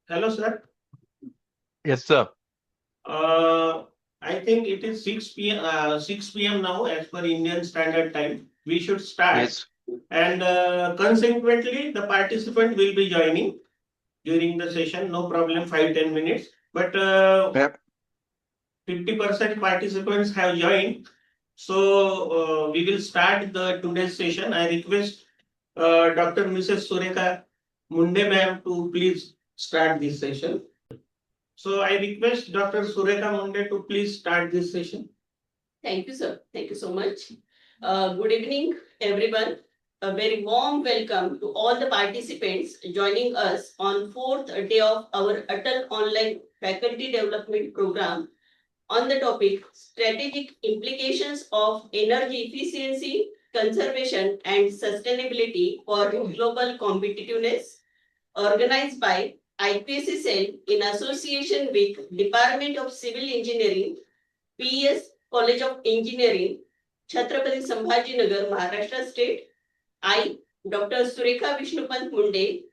Hello, sir. Yes, sir. I think it is 6 p.m. now as per Indian Standard Time. We should start. Yes. And consequently, the participant will be joining during the session. No problem, 5-10 minutes. But Yep. 50% participants have joined. So we will start the today's session. I request Dr. Mrs. Sureka Munde ma'am to please start this session. So I request Dr. Sureka Munde to please start this session. Thank you, sir. Thank you so much. Good evening, everyone. A very warm welcome to all the participants joining us on fourth day of our ATAL online faculty development program on the topic strategic implications of energy efficiency, conservation, and sustainability for global competitiveness, organized by IPSC Cell in association with Department of Civil Engineering, PS College of Engineering, Chhatrapati Sambhajinagar, Maharashtra State. I, Dr. Sureka Vishnupant Munde,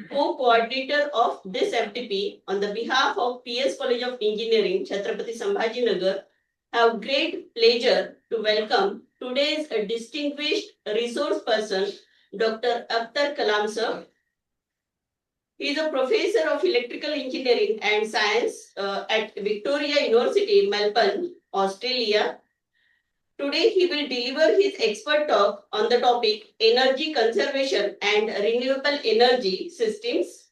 co-coordinator of this FDP on the behalf of PS College of Engineering, Chhatrapati Sambhajinagar, have great pleasure to welcome today's distinguished resource person, Dr. Akhtar Kalam sir. He is a professor of electrical engineering and science at Victoria University, Melbourne, Australia. Today, he will deliver his expert talk on the topic energy conservation and renewable energy systems.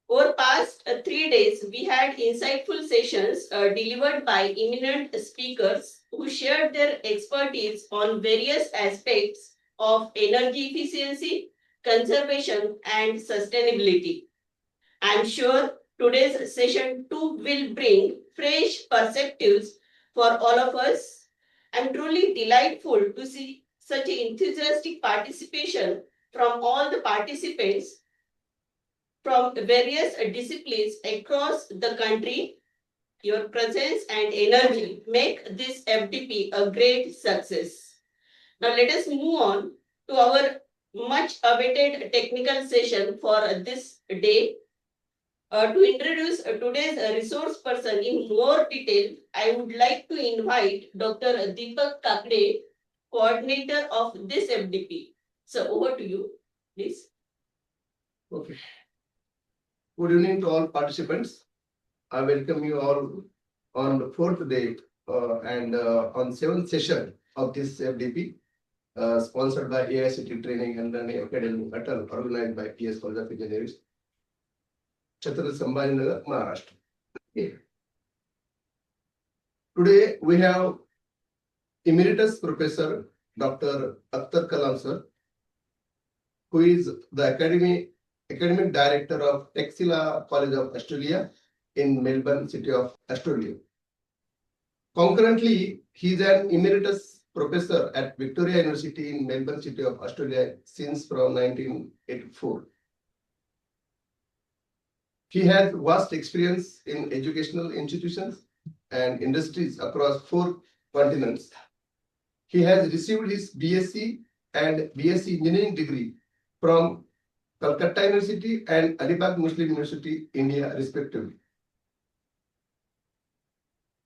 Over past 3 days, we had insightful sessions delivered by eminent speakers who shared their expertise on various aspects of energy efficiency, conservation, and sustainability. I am sure today's session too will bring fresh perspectives for all of us. I am truly delightful to see such enthusiastic participation from all the participants from various disciplines across the country. Your presence and energy make this FDP a great success. Now let us move on to our much awaited technical session for this day. To introduce today's resource person in more detail, I would like to invite Dr. Deepak Kakde, coordinator of this FDP. So over to you, please. Okay. Good evening to all participants. I welcome you all on the fourth day and on seventh session of this FDP, sponsored by AICT Training and Learning Academy ATAL, organized by PS College of Engineering, Chhatrapati Sambhajinagar, Maharashtra. Okay. Today we have Emeritus Professor Dr. Akhtar Kalam sir, who is the academic director of Texila College of Australia in Melbourne, City of Australia. Concurrently, he is an emeritus professor at Victoria University in Melbourne, City of Australia since from 1984. He has vast experience in educational institutions and industries across 4 continents. He has received his BSc and BSc Engineering degree from Calcutta University and Alibag Muslim University, India, respectively.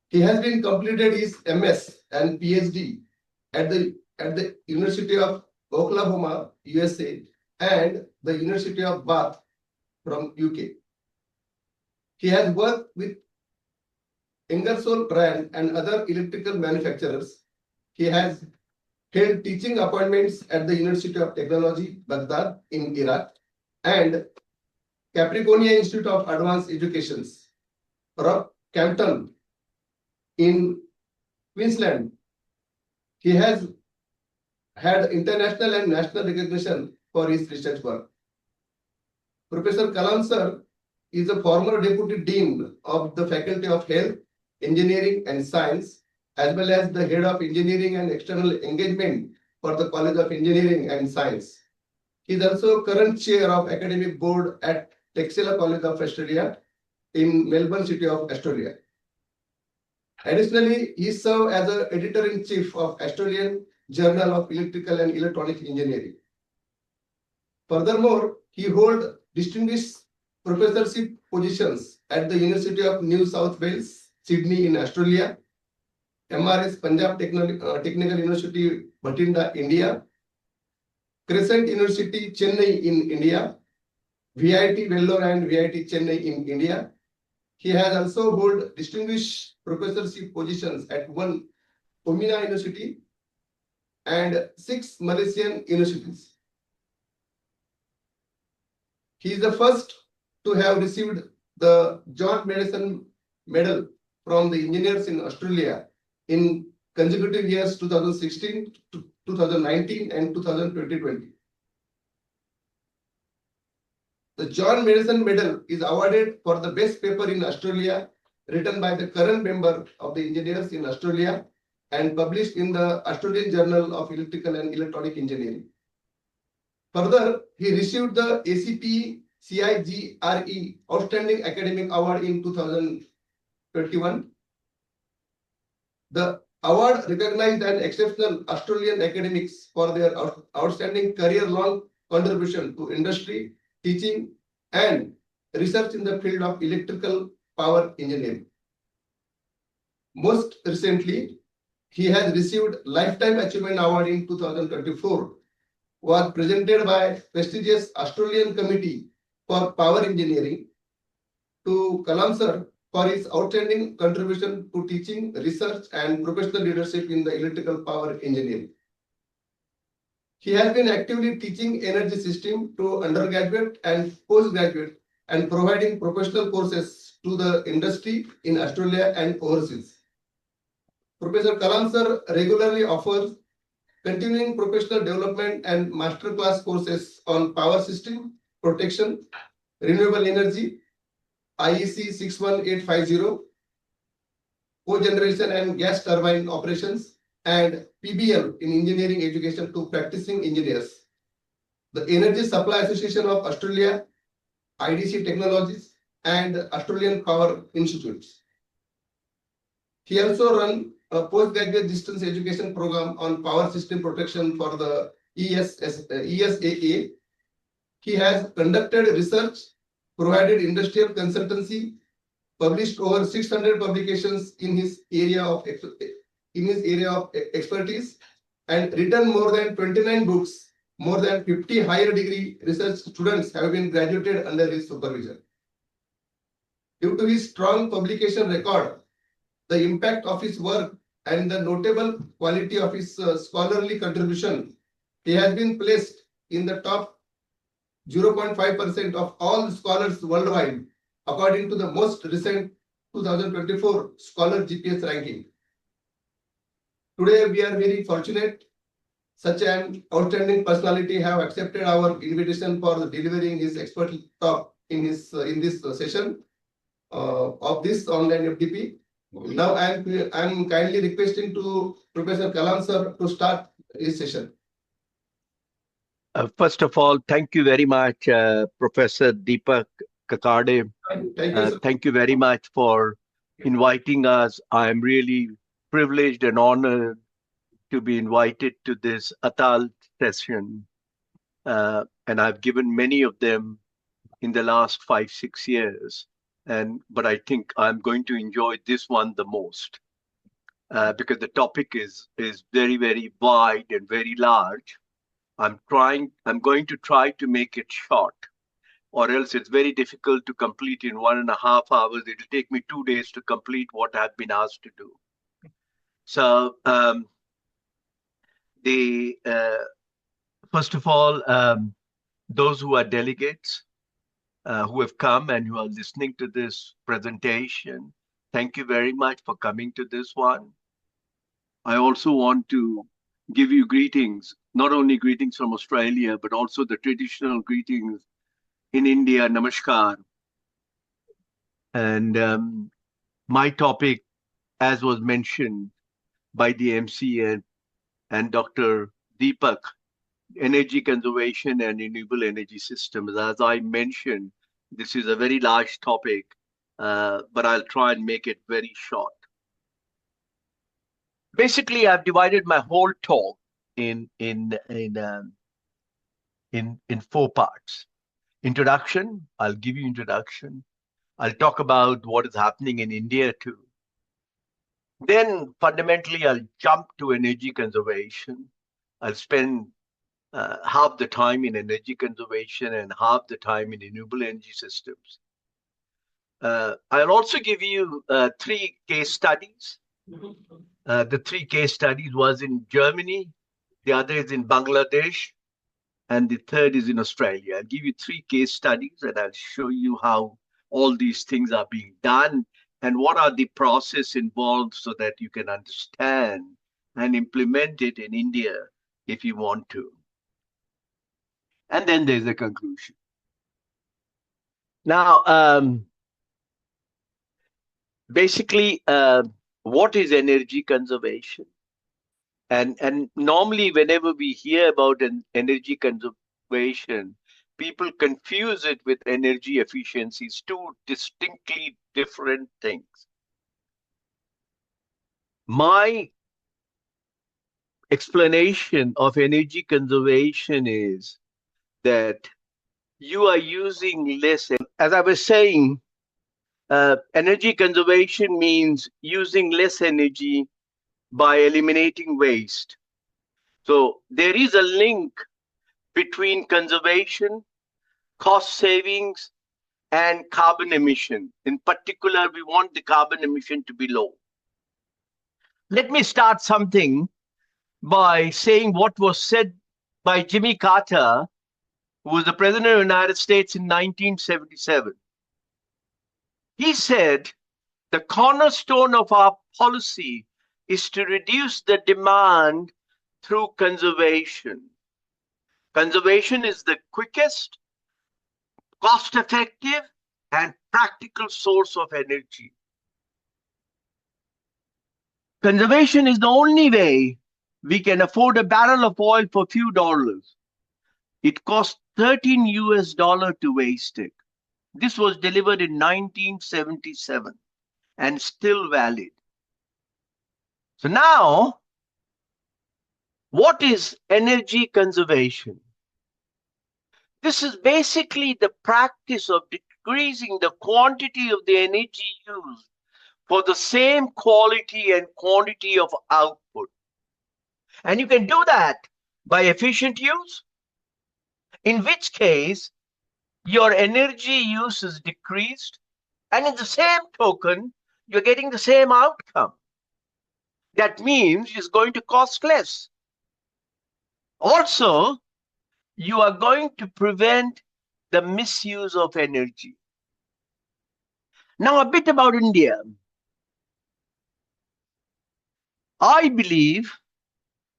He has been completed his MS and PhD at the University of Oklahoma, USA, and the University of Bath from UK. He has worked with Ingersoll brand and other electrical manufacturers. He has held teaching appointments at the University of Technology, Baghdad in Iraq, and Capricornia Institute of Advanced Education, Rockhampton in Queensland. He has had international and national recognition for his research work. Professor Kalam sir is a former Deputy Dean of the Faculty of Health, Engineering and Science, as well as the Head of Engineering and External Engagement for the College of Engineering and Science. He is also current chair of Academic Board at Texila College of Australia in Melbourne, City of Australia. Additionally, he served as the editor-in-chief of Australian Journal of Electrical and Electronic Engineering. Furthermore, he holds distinguished professorship positions at the University of New South Wales, Sydney in Australia, MRS Punjab Technical University, Bhatinda, India, Crescent University, Chennai in India, VIT Vellore and VIT Chennai in India. He has also held distinguished professorship positions at one Pomina University and 6 Malaysian universities. He is the first to have received the John Maddison Medal from the engineers in Australia in consecutive years 2016, 2019 and 2020. The John Maddison Medal is awarded for the best paper in Australia written by the current member of the engineers in Australia and published in the Australian Journal of Electrical and Electronic Engineering. Further, he received the ACPE CIGRE Outstanding Academic Award in 2021. The award recognized an exceptional Australian academics for their outstanding career-long contribution to industry, teaching, and research in the field of electrical power engineering. Most recently, he has received Lifetime Achievement Award in 2024, was presented by prestigious Australian Committee for Power Engineering to Kalam sir for his outstanding contribution to teaching, research, and professional leadership in the electrical power engineering. He has been actively teaching energy system to undergraduate and postgraduate and providing professional courses to the industry in Australia and overseas. Professor Kalam sir regularly offers continuing professional development and masterclass courses on power system, protection, renewable energy, IEC 61850, cogeneration and gas turbine operations, and PBL in engineering education to practicing engineers. The Energy Supply Association of Australia, IDC Technologies, and Australian Power Institutes. He also run a postgraduate distance education program on power system protection for the ESAA. He has conducted research, provided industrial consultancy, published over 600 publications in his area of expertise, and written more than 29 books. More than 50 higher degree research students have been graduated under his supervision. Due to his strong publication record, the impact of his work, and the notable quality of his scholarly contribution, he has been placed in the top 0.5% of all scholars worldwide, according to the most recent 2024 Scholar GPS ranking. Today, we are very fortunate such an outstanding personality have accepted our invitation for delivering his expert talk in this session of this online FDP. Now I'm kindly requesting to Professor Kalam sir to start his session. First of all, thank you very much, Professor Deepak Kakade. Thank you, sir. Thank you very much for inviting us. I'm really privileged and honored to be invited to this ATAL session. And I've given many of them in the last 5-6 years. But I think I'm going to enjoy this one the most because the topic is very, very wide and very large. I'm going to try to make it short, or else it's very difficult to complete in 1.5 hours. It'll take me 2 days to complete what I've been asked to do. So first of all, those who are delegates who have come and who are listening to this presentation, thank you very much for coming to this one. I also want to give you greetings, not only greetings from Australia, but also the traditional greetings in India, Namaskar. And my topic, as was mentioned by the MC and Dr. Deepak, energy conservation and renewable energy systems. As I mentioned, this is a very large topic, but I'll try and make it very short. Basically, I've divided my whole talk in 4 parts. introduction. I'll give you introduction. I'll talk about what is happening in India too. Then fundamentally, I'll jump to energy conservation. I'll spend half the time in energy conservation and half the time in renewable energy systems. I'll also give you 3 case studies. The 3 case studies was in Germany, the other is in Bangladesh, and the third is in Australia. I'll give you 3 case studies and I'll show you how all these things are being done and what are the process involved so that you can understand and implement it in India if you want to. And then there's a conclusion. Now, basically, what is energy conservation? And normally, whenever we hear about an energy conservation, people confuse it with energy efficiency. It's 2 distinctly different things. My explanation of energy conservation is that you are using less. As I was saying, energy conservation means using less energy by eliminating waste. So there is a link between conservation, cost savings, and carbon emission. In particular, we want the carbon emission to be low. Let me start something by saying what was said by Jimmy Carter, who was the President of the United States in 1977. He said, the cornerstone of our policy is to reduce the demand through conservation. Conservation is the quickest, cost-effective, and practical source of energy. Conservation is the only way we can afford a barrel of oil for a few dollars. It costs $13 to waste it. This was delivered in 1977 and still valid. So now, what is energy conservation? This is basically the practice of decreasing the quantity of the energy used for the same quality and quantity of output. And you can do that by efficient use, in which case your energy use is decreased, and in the same token, you're getting the same outcome. That means it's going to cost less. Also, you are going to prevent the misuse of energy. Now, a bit about India. I believe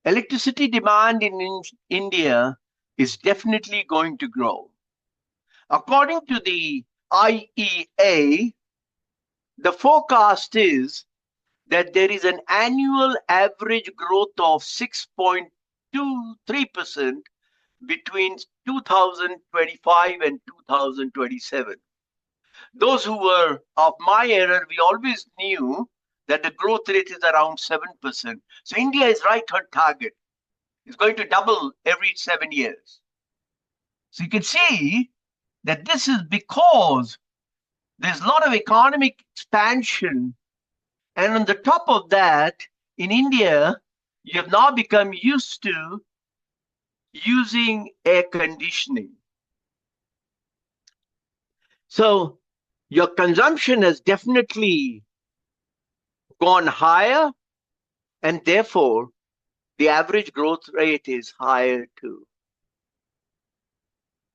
electricity demand in India is definitely going to grow. According to the IEA, the forecast is that there is an annual average growth of 6.23% between 2025 and 2027. Those who were of my era, we always knew that the growth rate is around 7%. So India is right on target. It's going to double every 7 years. So you can see that this is because there's a lot of economic expansion. And on the top of that, in India, you have now become used to using air conditioning. So your consumption has definitely gone higher, and therefore the average growth rate is higher too.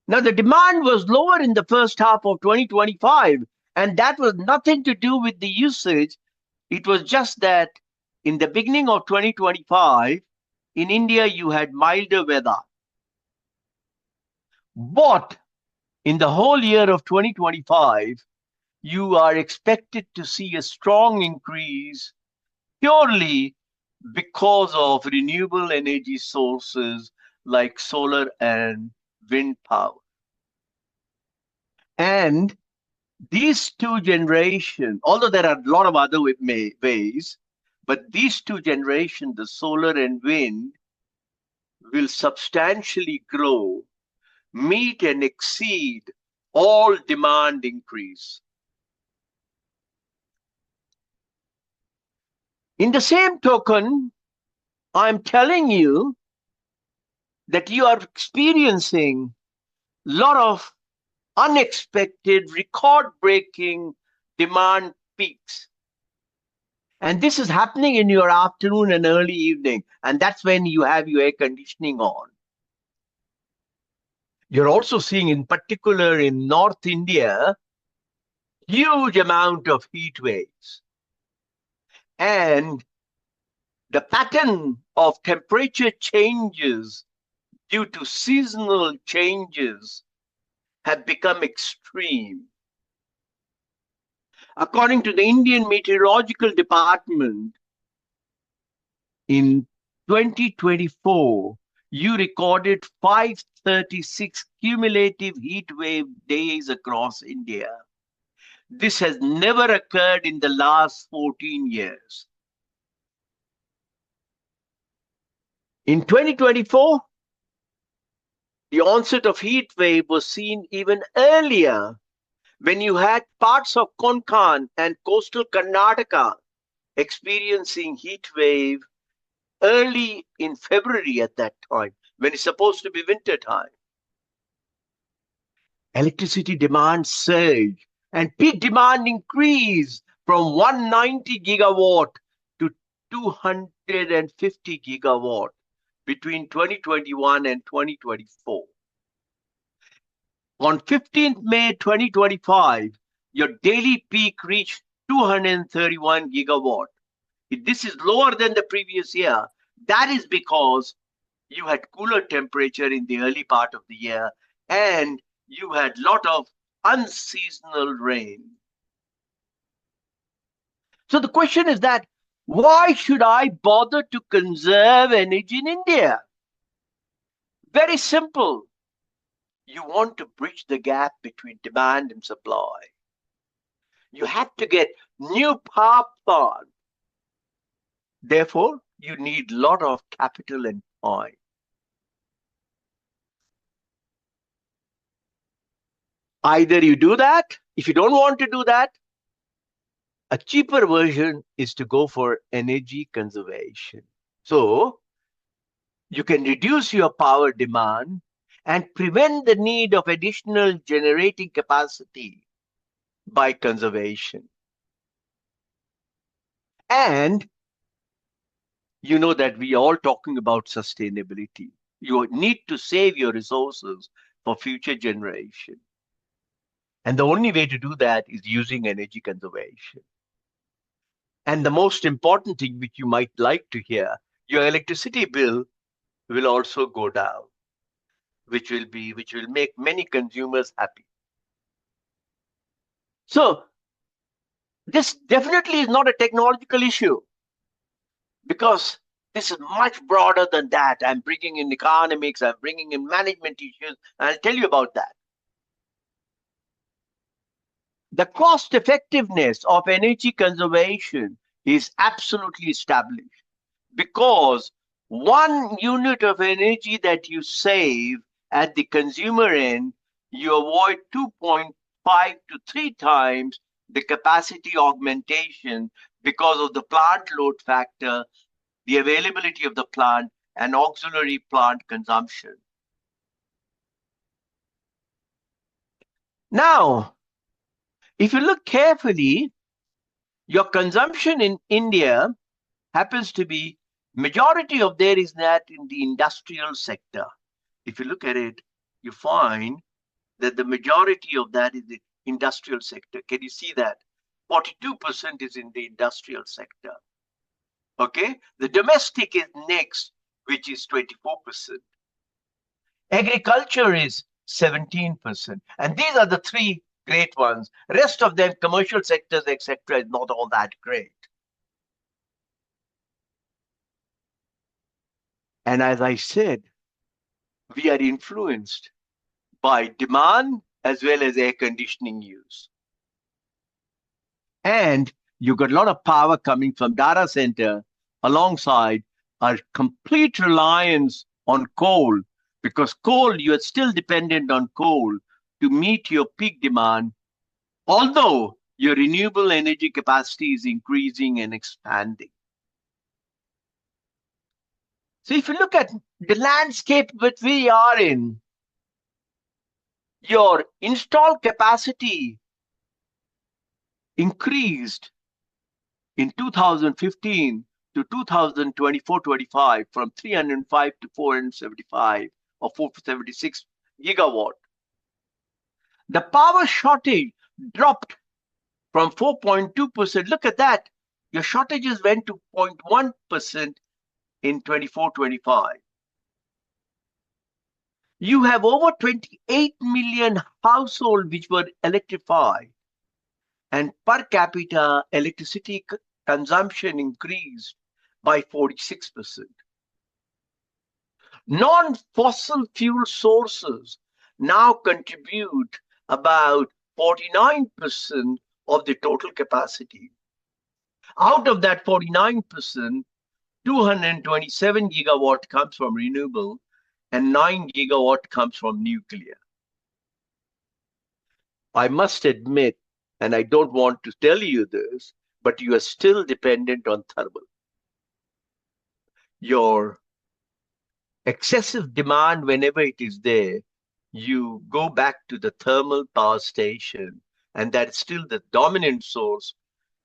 Now, the demand was lower in the first half of 2025, and that was nothing to do with the usage. It was just that in the beginning of 2025, in India, you had milder weather. But in the whole year of 2025, you are expected to see a strong increase purely because of renewable energy sources like solar and wind power. And these 2 generations, although there are a lot of other ways, but these 2 generations, the solar and wind, will substantially grow, meet and exceed all demand increase. In the same token, I'm telling you that you are experiencing a lot of unexpected, record-breaking demand peaks. And this is happening in your afternoon and early evening, and that's when you have your air conditioning on. You're also seeing, in particular in North India, huge amount of heat waves. And the pattern of temperature changes due to seasonal changes have become extreme. According to the Indian Meteorological Department, in 2024, you recorded 536 cumulative heat wave days across India. This has never occurred in the last 14 years. In 2024, the onset of heat wave was seen even earlier when you had parts of Konkan and coastal Karnataka experiencing heat wave early in February at that time, when it's supposed to be winter time. Electricity demand surged and peak demand increased from 190 gigawatt to 250 gigawatt between 2021 and 2024. On 15th May 2025, your daily peak reached 231 gigawatt. This is lower than the previous year. That is because you had cooler temperature in the early part of the year and you had a lot of unseasonal rain. So the question is that, why should I bother to conserve energy in India? Very simple. You want to bridge the gap between demand and supply. You have to get new power plants. Therefore, you need a lot of capital and time. Either you do that. If you don't want to do that, a cheaper version is to go for energy conservation. So you can reduce your power demand and prevent the need of additional generating capacity by conservation. And you know that we are all talking about sustainability. You need to save your resources for future generation. And the only way to do that is using energy conservation. And the most important thing which you might like to hear, your electricity bill will also go down, which will make many consumers happy. So this definitely is not a technological issue, because this is much broader than that. I'm bringing in economics, I'm bringing in management issues, and I'll tell you about that. The cost effectiveness of energy conservation is absolutely established, because 1 unit of energy that you save at the consumer end, you avoid 2.5 to 3 times the capacity augmentation because of the plant load factor, the availability of the plant, and auxiliary plant consumption. Now, if you look carefully, your consumption in India happens to be, majority of there is that in the industrial sector. If you look at it, you find that the majority of that is the industrial sector. Can you see that? 42% is in the industrial sector. Okay, the domestic is next, which is 24%. Agriculture is 17%. And these are the 3 great ones. Rest of them, commercial sectors, etc., is not all that great. And as I said, we are influenced by demand as well as air conditioning use. And you got a lot of power coming from data center alongside our complete reliance on coal, because coal, you are still dependent on coal to meet your peak demand, although your renewable energy capacity is increasing and expanding. So if you look at the landscape that we are in, your installed capacity increased in 2015 to 2024-25 from 305 to 475 or 476 gigawatt. The power shortage dropped from 4.2%. Look at that. Your shortages went to 0.1% in 24-25. You have over 28 million households which were electrified, and per capita electricity consumption increased by 46%. Non-fossil fuel sources now contribute about 49% of the total capacity. Out of that 49%, 227 gigawatt comes from renewable and 9 gigawatt comes from nuclear. I must admit, and I don't want to tell you this, but you are still dependent on thermal. Your excessive demand, whenever it is there, you go back to the thermal power station, and that's still the dominant source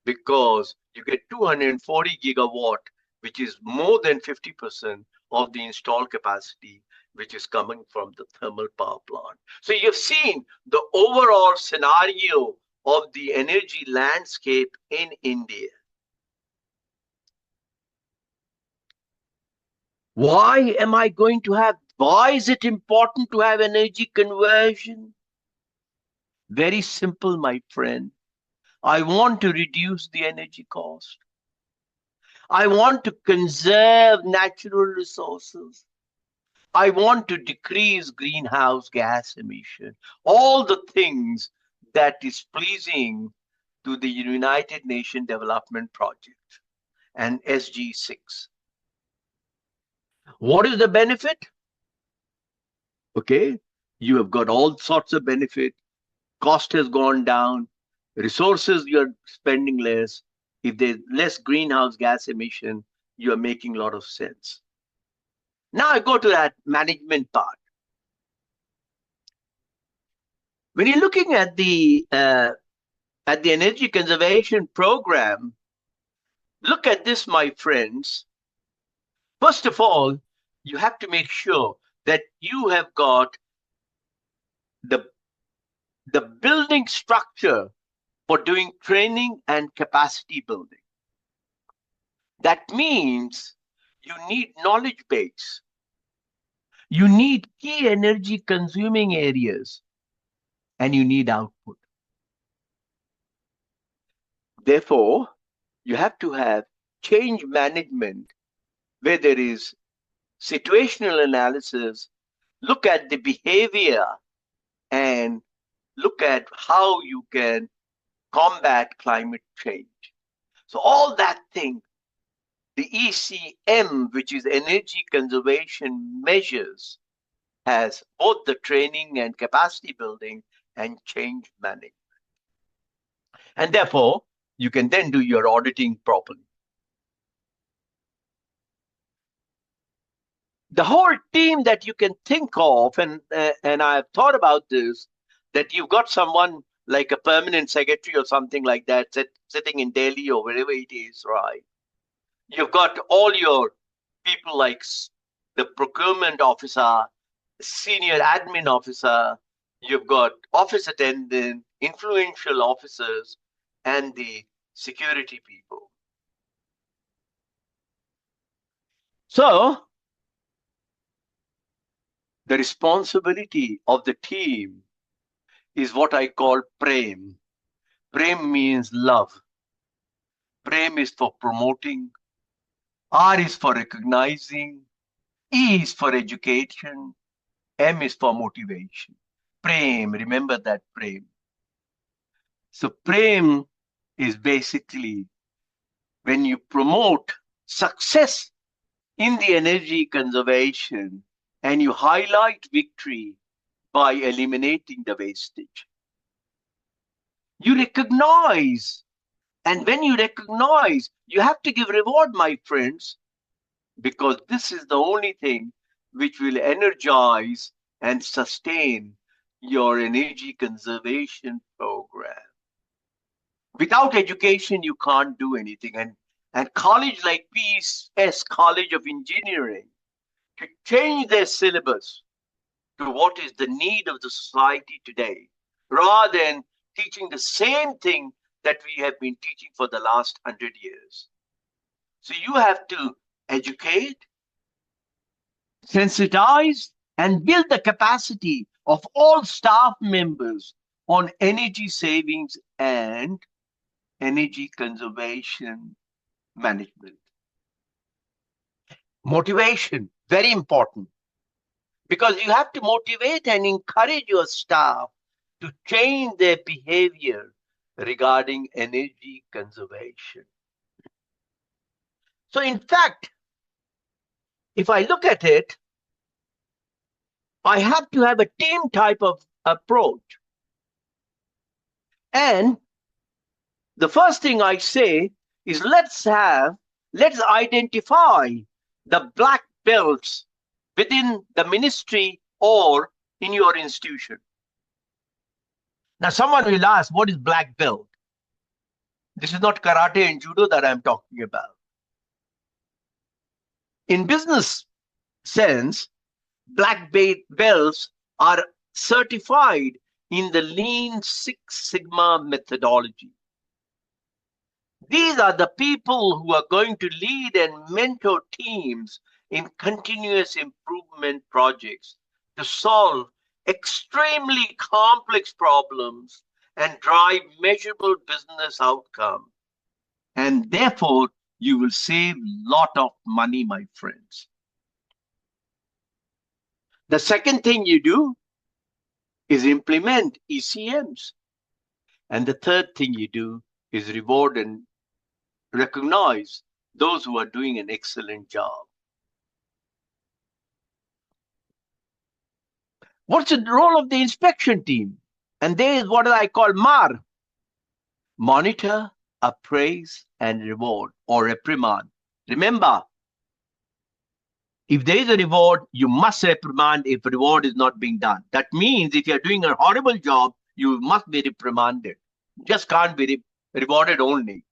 because you get 240 gigawatt, which is more than 50% of the installed capacity, which is coming from the thermal power plant. So you've seen the overall scenario of the energy landscape in India. Why is it important to have energy conversion? Very simple, my friend. I want to reduce the energy cost. I want to conserve natural resources. I want to decrease greenhouse gas emission. All the things that is pleasing to the United Nations Development Project and SG6. What is the benefit? Okay, you have got all sorts of benefit. Cost has gone down. Resources, you're spending less. If there's less greenhouse gas emission, you're making a lot of sense. Now I go to that management part. When you're looking at the energy conservation program, look at this, my friends. First of all, you have to make sure that you have got the building structure for doing training and capacity building. That means you need knowledge base. You need key energy consuming areas, and you need output. Therefore, you have to have change management where there is situational analysis, look at the behavior, and look at how you can combat climate change. So all that thing, the ECM, which is energy conservation measures, has both the training and capacity building and change management. And therefore, you can then do your auditing properly. The whole team that you can think of, and I've thought about this, that you've got someone like a permanent secretary or something like that sitting in Delhi or wherever it is, right? You've got all your people like the procurement officer, senior admin officer, you've got office attendant, influential officers, and the security people. So, the responsibility of the team is what I call prem. Prem means love. Prem is for promoting. R is for recognizing. E is for education. M is for motivation. Prem, remember that prem. So prem is basically when you promote success in the energy conservation and you highlight victory by eliminating the wastage. You recognize, and when you recognize, you have to give reward, my friends, because this is the only thing which will energize and sustain your energy conservation program. Without education, you can't do anything. And college like PES, College of Engineering, to change their syllabus to what is the need of the society today, rather than teaching the same thing that we have been teaching for the last 100 years. So you have to educate, sensitize, and build the capacity of all staff members on energy savings and energy conservation management. Motivation, very important, because you have to motivate and encourage your staff to change their behavior regarding energy conservation. So in fact, if I look at it, I have to have a team type of approach. And the first thing I say is let's identify the black belts within the ministry or in your institution. Now, someone will ask, what is black belt? This is not karate and judo that I'm talking about. In business sense, black belts are certified in the Lean Six Sigma methodology. These are the people who are going to lead and mentor teams in continuous improvement projects to solve extremely complex problems and drive measurable business outcome. And therefore, you will save a lot of money, my friends. The second thing you do is implement ECMs. And the third thing you do is reward and recognize those who are doing an excellent job. What's the role of the inspection team? And there is what I call MAR. Monitor, appraise, and reward or reprimand. Remember, if there is a reward, you must reprimand if reward is not being done. That means if you're doing a horrible job, you must be reprimanded. You just can't be rewarded only.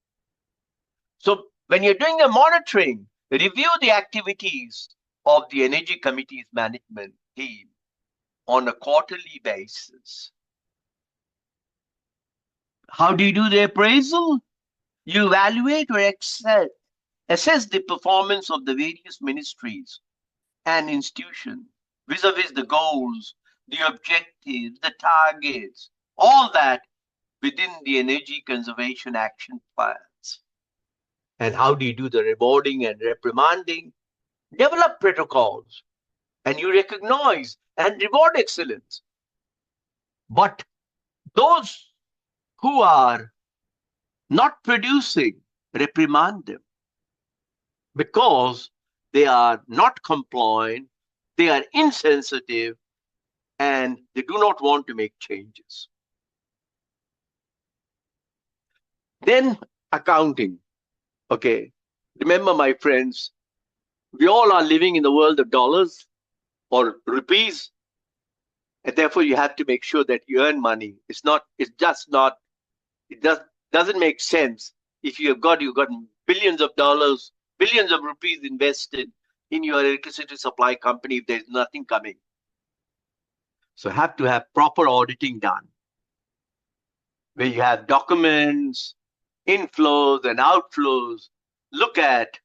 So when you're doing the monitoring, review the activities of the Energy Committee's management team on a quarterly basis. How do you do the appraisal? You evaluate or assess the performance of the various ministries and institutions vis-a-vis the goals, the objectives, the targets, all that within the energy conservation action plans. And how do you do the rewarding and reprimanding? Develop protocols, and you recognize and reward excellence. But those who are not producing, reprimand them, because they are not compliant, they are insensitive, and they do not want to make changes. Then accounting. Okay, remember, my friends, we all are living in the world of dollars or rupees, and therefore you have to make sure that you earn money. It doesn't make sense if you've got billions of dollars, billions of rupees invested in your electricity supply company if there's nothing coming. So have to have proper auditing done, where you have documents, inflows and outflows, look at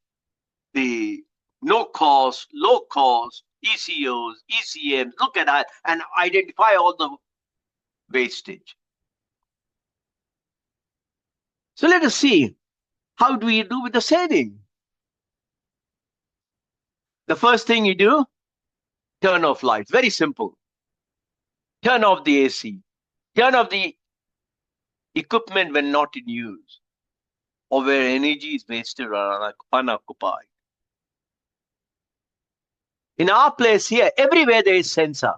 the no cost, low cost, ECOs, ECMs, look at that and identify all the wastage. So let us see, how do we do with the saving? The first thing you do, turn off lights. Very simple. Turn off the AC. Turn off the equipment when not in use, or where energy is wasted or unoccupied. In our place here, everywhere there is sensor.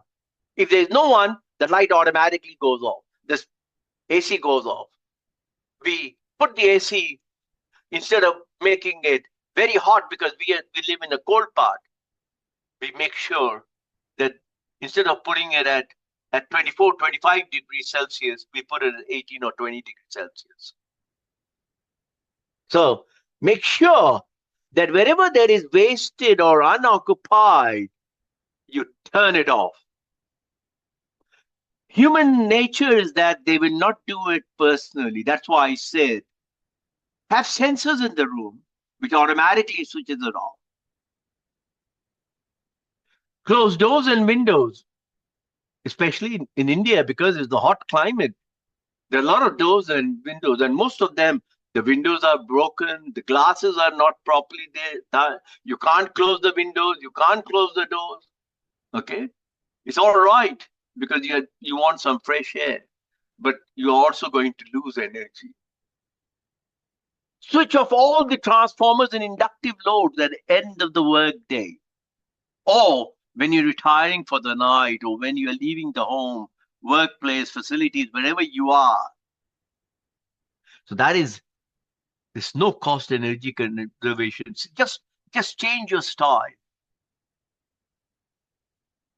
If there is no one, the light automatically goes off. This AC goes off. We put the AC, instead of making it very hot because we live in a cold part, we make sure that instead of putting it at 24, 25 degrees Celsius, we put it at 18 or 20 degrees Celsius. So make sure that wherever there is wasted or unoccupied, you turn it off. Human nature is that they will not do it personally. That's why I said, have sensors in the room which automatically switches it off. Close doors and windows, especially in India, because it's the hot climate. There are a lot of doors and windows, and most of them, the windows are broken, the glasses are not properly there. You can't close the windows, you can't close the doors. Okay? It's all right because you want some fresh air, but you're also going to lose energy. Switch off all the transformers and inductive loads at the end of the workday, or when you're retiring for the night, or when you're leaving the home, workplace, facilities, wherever you are. So that is, there's no cost energy conservation. Just change your style.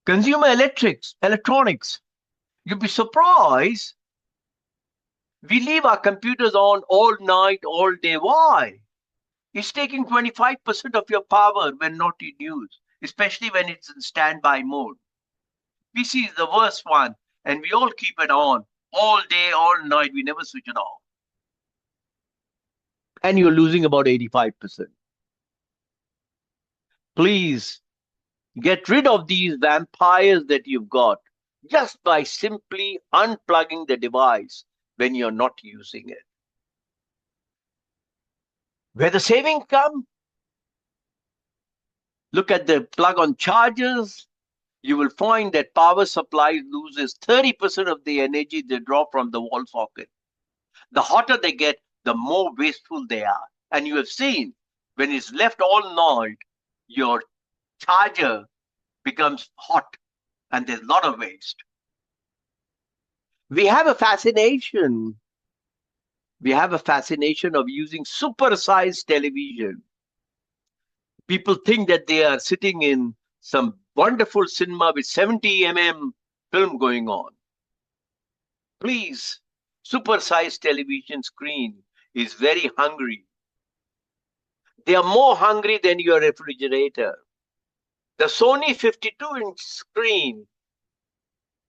Consumer electronics. You'll be surprised. We leave our computers on all night, all day. Why? It's taking 25% of your power when not in use, especially when it's in standby mode. PC is the worst one, and we all keep it on all day, all night. We never switch it off. And you're losing about 85%. Please get rid of these vampires that you've got just by simply unplugging the device when you're not using it. Where the savings come? Look at the plug-on chargers. You will find that power supply loses 30% of the energy they draw from the wall socket. The hotter they get, the more wasteful they are. And you have seen, when it's left all night, your charger becomes hot and there's a lot of waste. We have a fascination. We have a fascination of using supersized television. People think that they are sitting in some wonderful cinema with 70 mm film going on. Please, supersized television screen is very hungry. They are more hungry than your refrigerator. The Sony 52-inch screen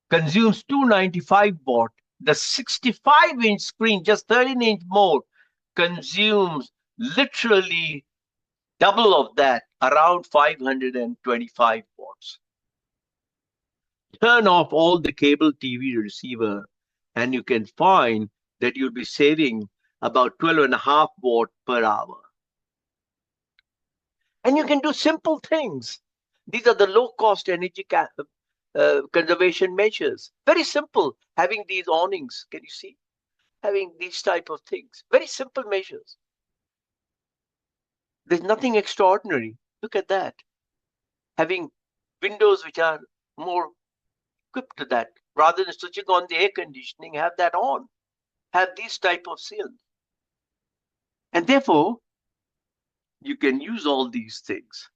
consumes 295 watt. The 65-inch screen, just 13-inch more, consumes literally double of that, around 525 watts. Turn off all the cable TV receiver and you can find that you'll be saving about 12.5 watt per hour. And you can do simple things. These are the low-cost energy conservation measures. Very simple, having these awnings, can you see? Having these type of things. Very simple measures. There's nothing extraordinary. Look at that. Having windows which are more equipped to that. Rather than switching on the air conditioning, have that on. Have these type of seals. And therefore, you can use all these things.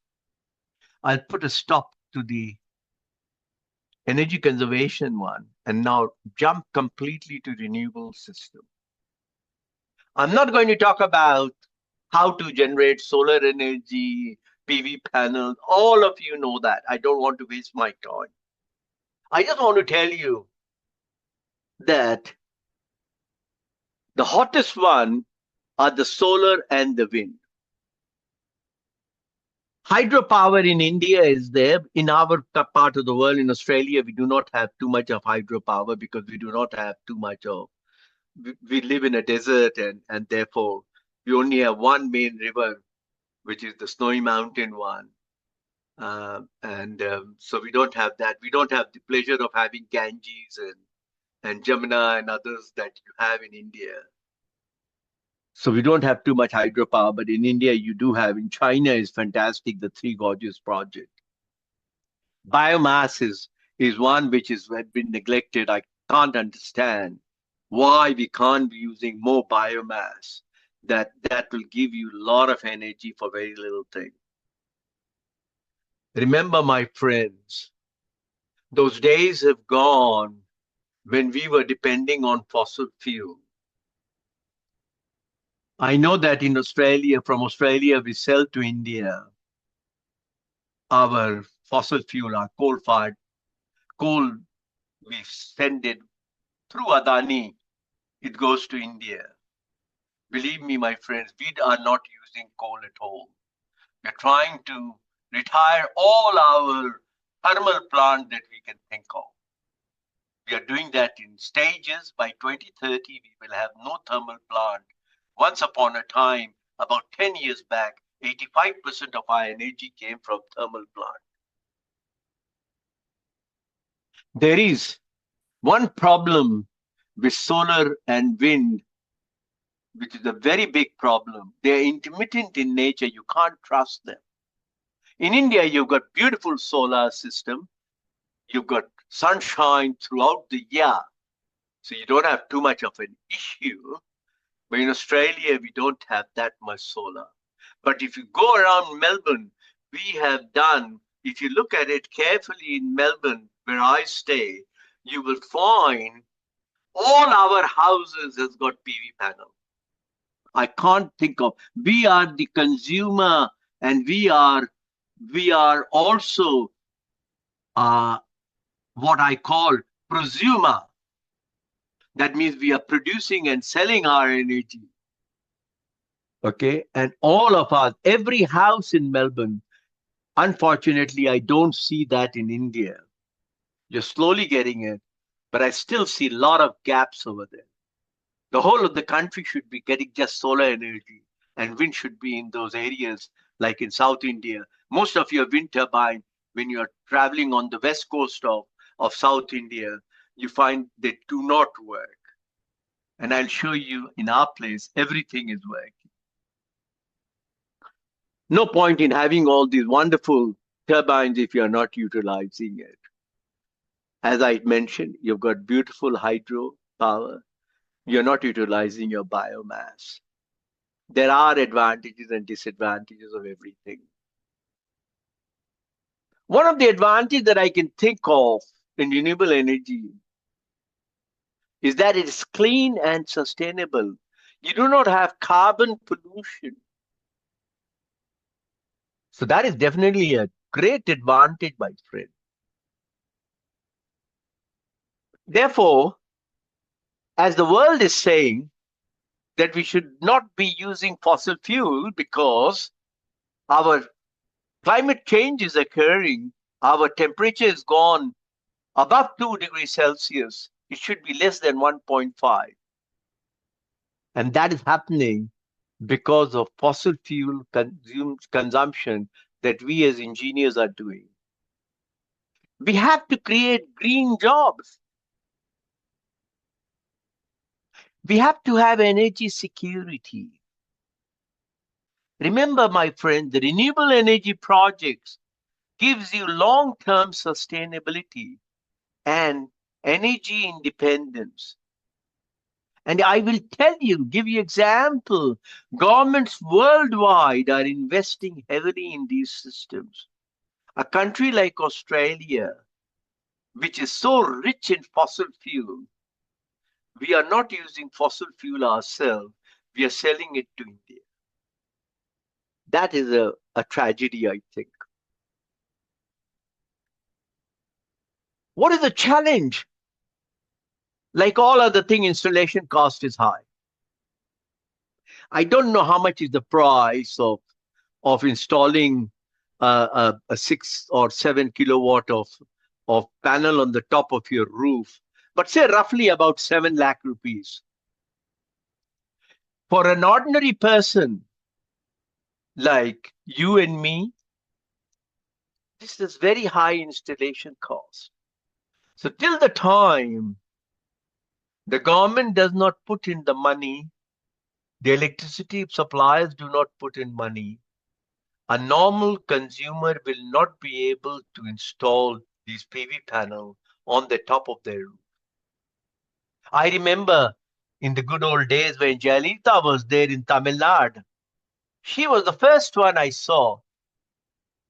I'll put a stop to the energy conservation one and now jump completely to renewable system. I'm not going to talk about how to generate solar energy, PV panels. All of you know that. I don't want to waste my time. I just want to tell you that the hottest one are the solar and the wind. Hydropower in India is there. In our part of the world, in Australia, we do not have too much of hydropower because we do not have too much of, we live in a desert and therefore we only have one main river, which is the Snowy Mountain one. So we don't have that. We don't have the pleasure of having Ganges and Jamuna and others that you have in India. So we don't have too much hydropower, but in India you do have. In China is fantastic, the Three Gorges project. Biomass is one which has been neglected. I can't understand why we can't be using more biomass. That will give you a lot of energy for very little thing. Remember, my friends, those days have gone when we were depending on fossil fuel. I know that in Australia, from Australia, we sell to India our fossil fuel, our coal-fired coal. We send it through Adani. It goes to India. Believe me, my friends, we are not using coal at all. We're trying to retire all our thermal plants that we can think of. We are doing that in stages. By 2030, we will have no thermal plant. Once upon a time, about 10 years back, 85% of our energy came from thermal plant. There is one problem with solar and wind, which is a very big problem. They're intermittent in nature. You can't trust them. In India, you've got beautiful solar system. You've got sunshine throughout the year. So you don't have too much of an issue. But in Australia, we don't have that much solar. But if you go around Melbourne, we have done, if you look at it carefully in Melbourne, where I stay, you will find all our houses has got PV panel. I can't think of, we are the consumer and we are also what I call prosumer. That means we are producing and selling our energy. Okay, and all of us, every house in Melbourne, unfortunately, I don't see that in India. You're slowly getting it, but I still see a lot of gaps over there. The whole of the country should be getting just solar energy, and wind should be in those areas like in South India. Most of your wind turbine, when you're traveling on the west coast of South India, you find they do not work. And I'll show you in our place, everything is working. No point in having all these wonderful turbines if you're not utilizing it. As I mentioned, you've got beautiful hydro power. You're not utilizing your biomass. There are advantages and disadvantages of everything. One of the advantages that I can think of in renewable energy is that it is clean and sustainable. You do not have carbon pollution. So that is definitely a great advantage, my friend. Therefore, as the world is saying that we should not be using fossil fuel because our climate change is occurring, our temperature has gone above 2 degrees Celsius. It should be less than 1.5. And that is happening because of fossil fuel consumption that we as engineers are doing. We have to create green jobs. We have to have energy security. Remember, my friend, the renewable energy projects gives you long-term sustainability and energy independence. And I will tell you, give you example, governments worldwide are investing heavily in these systems. A country like Australia, which is so rich in fossil fuel, we are not using fossil fuel ourselves. We are selling it to India. That is a tragedy, I think. What is the challenge? Like all other things, installation cost is high. I don't know how much is the price of installing a 6 or 7 kilowatt of panel on the top of your roof, but say roughly about 7 lakh rupees. For an ordinary person like you and me, this is very high installation cost. So till the time the government does not put in the money, the electricity suppliers do not put in money, A normal consumer will not be able to install these PV panels on the top of their roof. I remember in the good old days when Jayalalitha was there in Tamil Nadu, she was the first one I saw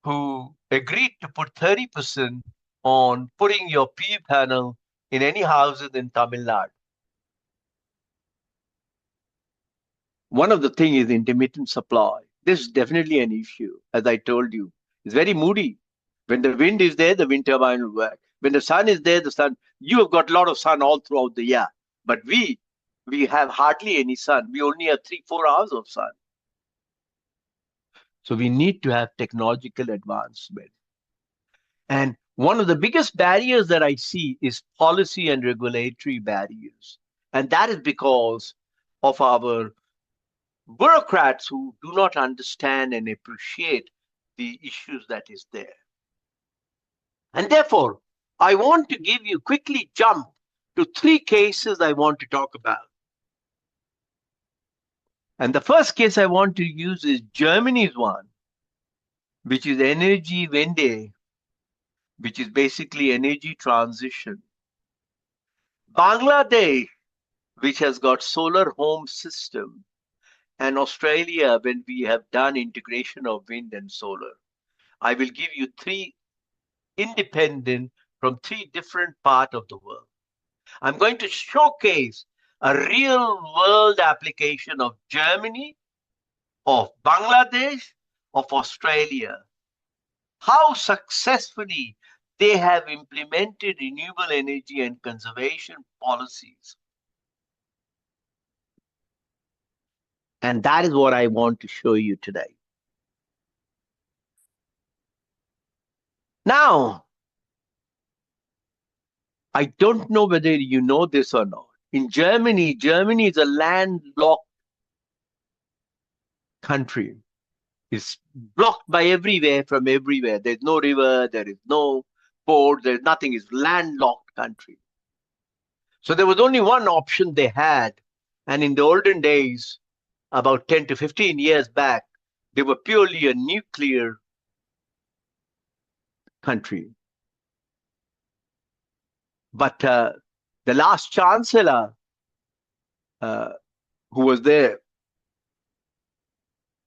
who agreed to put 30% on putting your PV panel in any houses in Tamil Nadu. One of the things is intermittent supply. This is definitely an issue, as I told you. It's very moody. When the wind is there, the wind turbine will work. When the sun is there, the sun. You have got a lot of sun all throughout the year, but we have hardly any sun. We only have 3-4 hours of sun. So we need to have technological advancement. And one of the biggest barriers that I see is policy and regulatory barriers. And that is because of our bureaucrats who do not understand and appreciate the issues that is there. And therefore, I want to give you quickly jump to 3 cases I want to talk about. And the first case I want to use is Germany's one, which is Energiewende, which is basically energy transition. Bangladesh, which has got solar home system, and Australia, when we have done integration of wind and solar. I will give you 3 independent from 3 different parts of the world. I'm going to showcase a real world application of Germany, of Bangladesh, of Australia, how successfully they have implemented renewable energy and conservation policies. And that is what I want to show you today. Now, I don't know whether you know this or not. In Germany, Germany is a landlocked country. It's blocked by everywhere from everywhere. There's no river, there is no port, there's nothing. It's landlocked country. So there was only one option they had. And in the olden days, about 10 to 15 years back, they were purely a nuclear country. But the last chancellor who was there,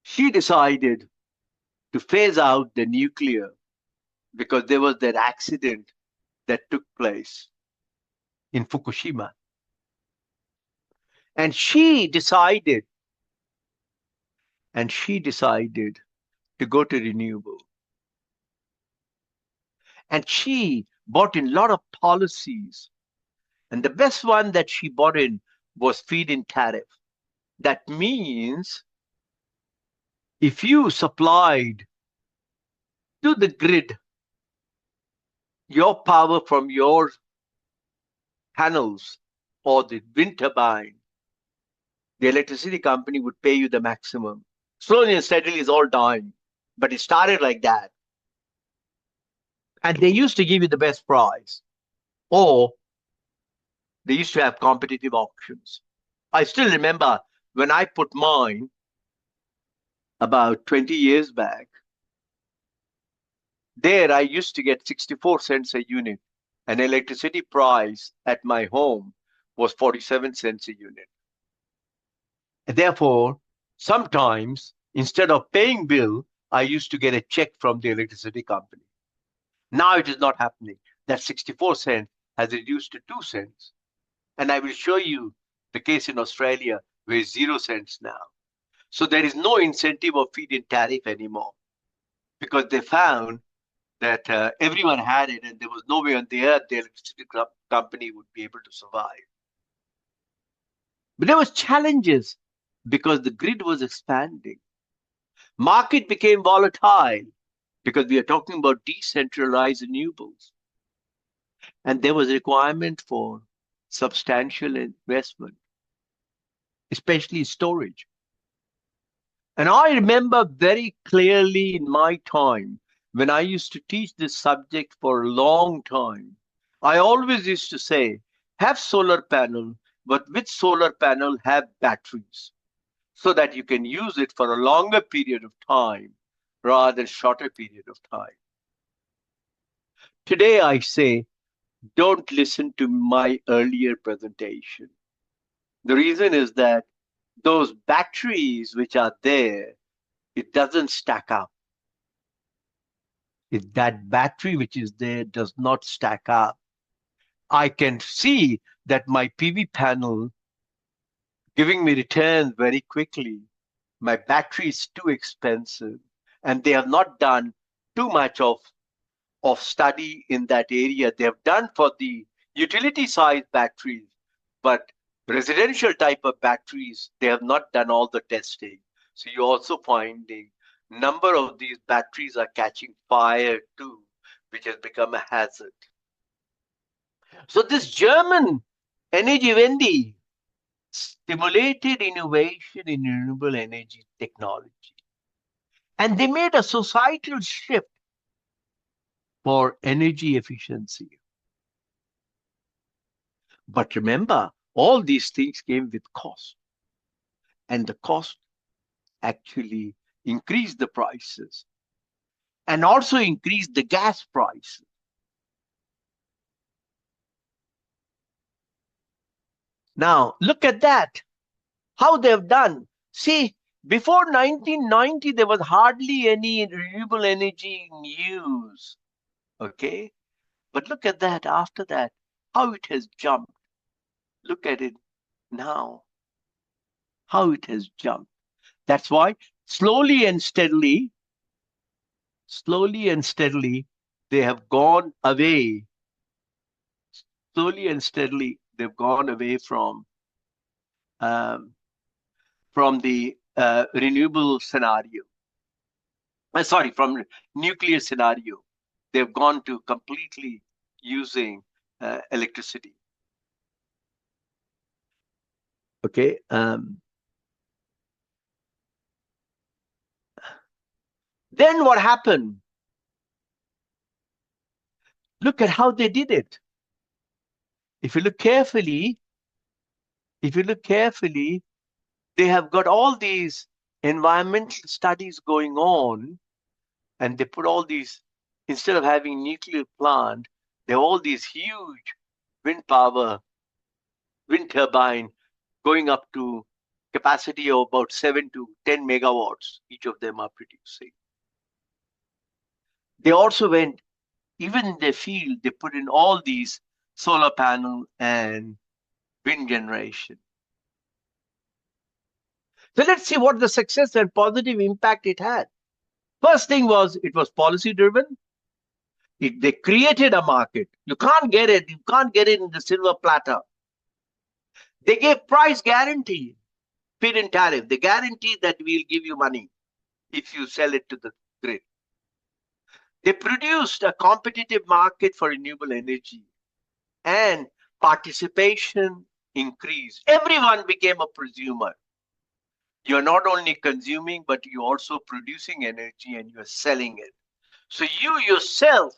she decided to phase out the nuclear because there was that accident that took place in Fukushima. And she decided to go to renewable. And she brought in a lot of policies. And the best one that she brought in was feed-in tariff. That means if you supplied to the grid your power from your panels or the wind turbine, the electricity company would pay you the maximum. Slowly and steadily it's all dying, but it started like that. And they used to give you the best price, or they used to have competitive auctions. I still remember when I put mine about 20 years back, there I used to get 64 cents a unit. An electricity price at my home was 47 cents a unit. And therefore, sometimes instead of paying bill, I used to get a check from the electricity company. Now it is not happening. That 64 cents has reduced to 2 cents. And I will show you the case in Australia where it's 0 cents now. So there is no incentive of feed-in tariff anymore because they found that everyone had it and there was no way on the earth the electricity company would be able to survive. But there was challenges because the grid was expanding. Market became volatile because we are talking about decentralized renewables. And there was a requirement for substantial investment, especially storage. And I remember very clearly in my time, when I used to teach this subject for a long time, I always used to say, have solar panel, but with solar panel have batteries so that you can use it for a longer period of time rather than shorter period of time. Today I say, don't listen to my earlier presentation. The reason is that those batteries which are there, it doesn't stack up. If that battery which is there does not stack up, I can see that my PV panel giving me returns very quickly. My battery is too expensive, and they have not done too much of study in that area. They have done for the utility size batteries, but residential type of batteries, they have not done all the testing. So you're also finding number of these batteries are catching fire too, which has become a hazard. So this German energy Wendy stimulated innovation in renewable energy technology. And they made a societal shift for energy efficiency. But remember, all these things came with cost. And the cost actually increased the prices and also increased the gas prices. Now, look at that, how they've done. See, before 1990, there was hardly any renewable energy in use. Okay? But look at that after that, how it has jumped. Look at it now, how it has jumped. That's why slowly and steadily, they have gone away. Slowly and steadily, they've gone away from the renewable scenario. Sorry, from nuclear scenario. They've gone to completely using electricity. Okay. Then what happened? Look at how they did it. If you look carefully, they have got all these environmental studies going on, and they put all these, instead of having nuclear plant, they have all these huge wind turbine going up to capacity of about 7 to 10 megawatts, each of them are producing. They also went, even in their field, they put in all these solar panel and wind generation. So let's see what the success and positive impact it had. First thing was, it was policy driven. They created a market. You can't get it. You can't get it in the silver platter. They gave price guarantee, feed-in tariff. They guaranteed that we'll give you money if you sell it to the grid. They produced a competitive market for renewable energy, and participation increased. Everyone became a prosumer. You're not only consuming, but you're also producing energy and you're selling it. So you yourself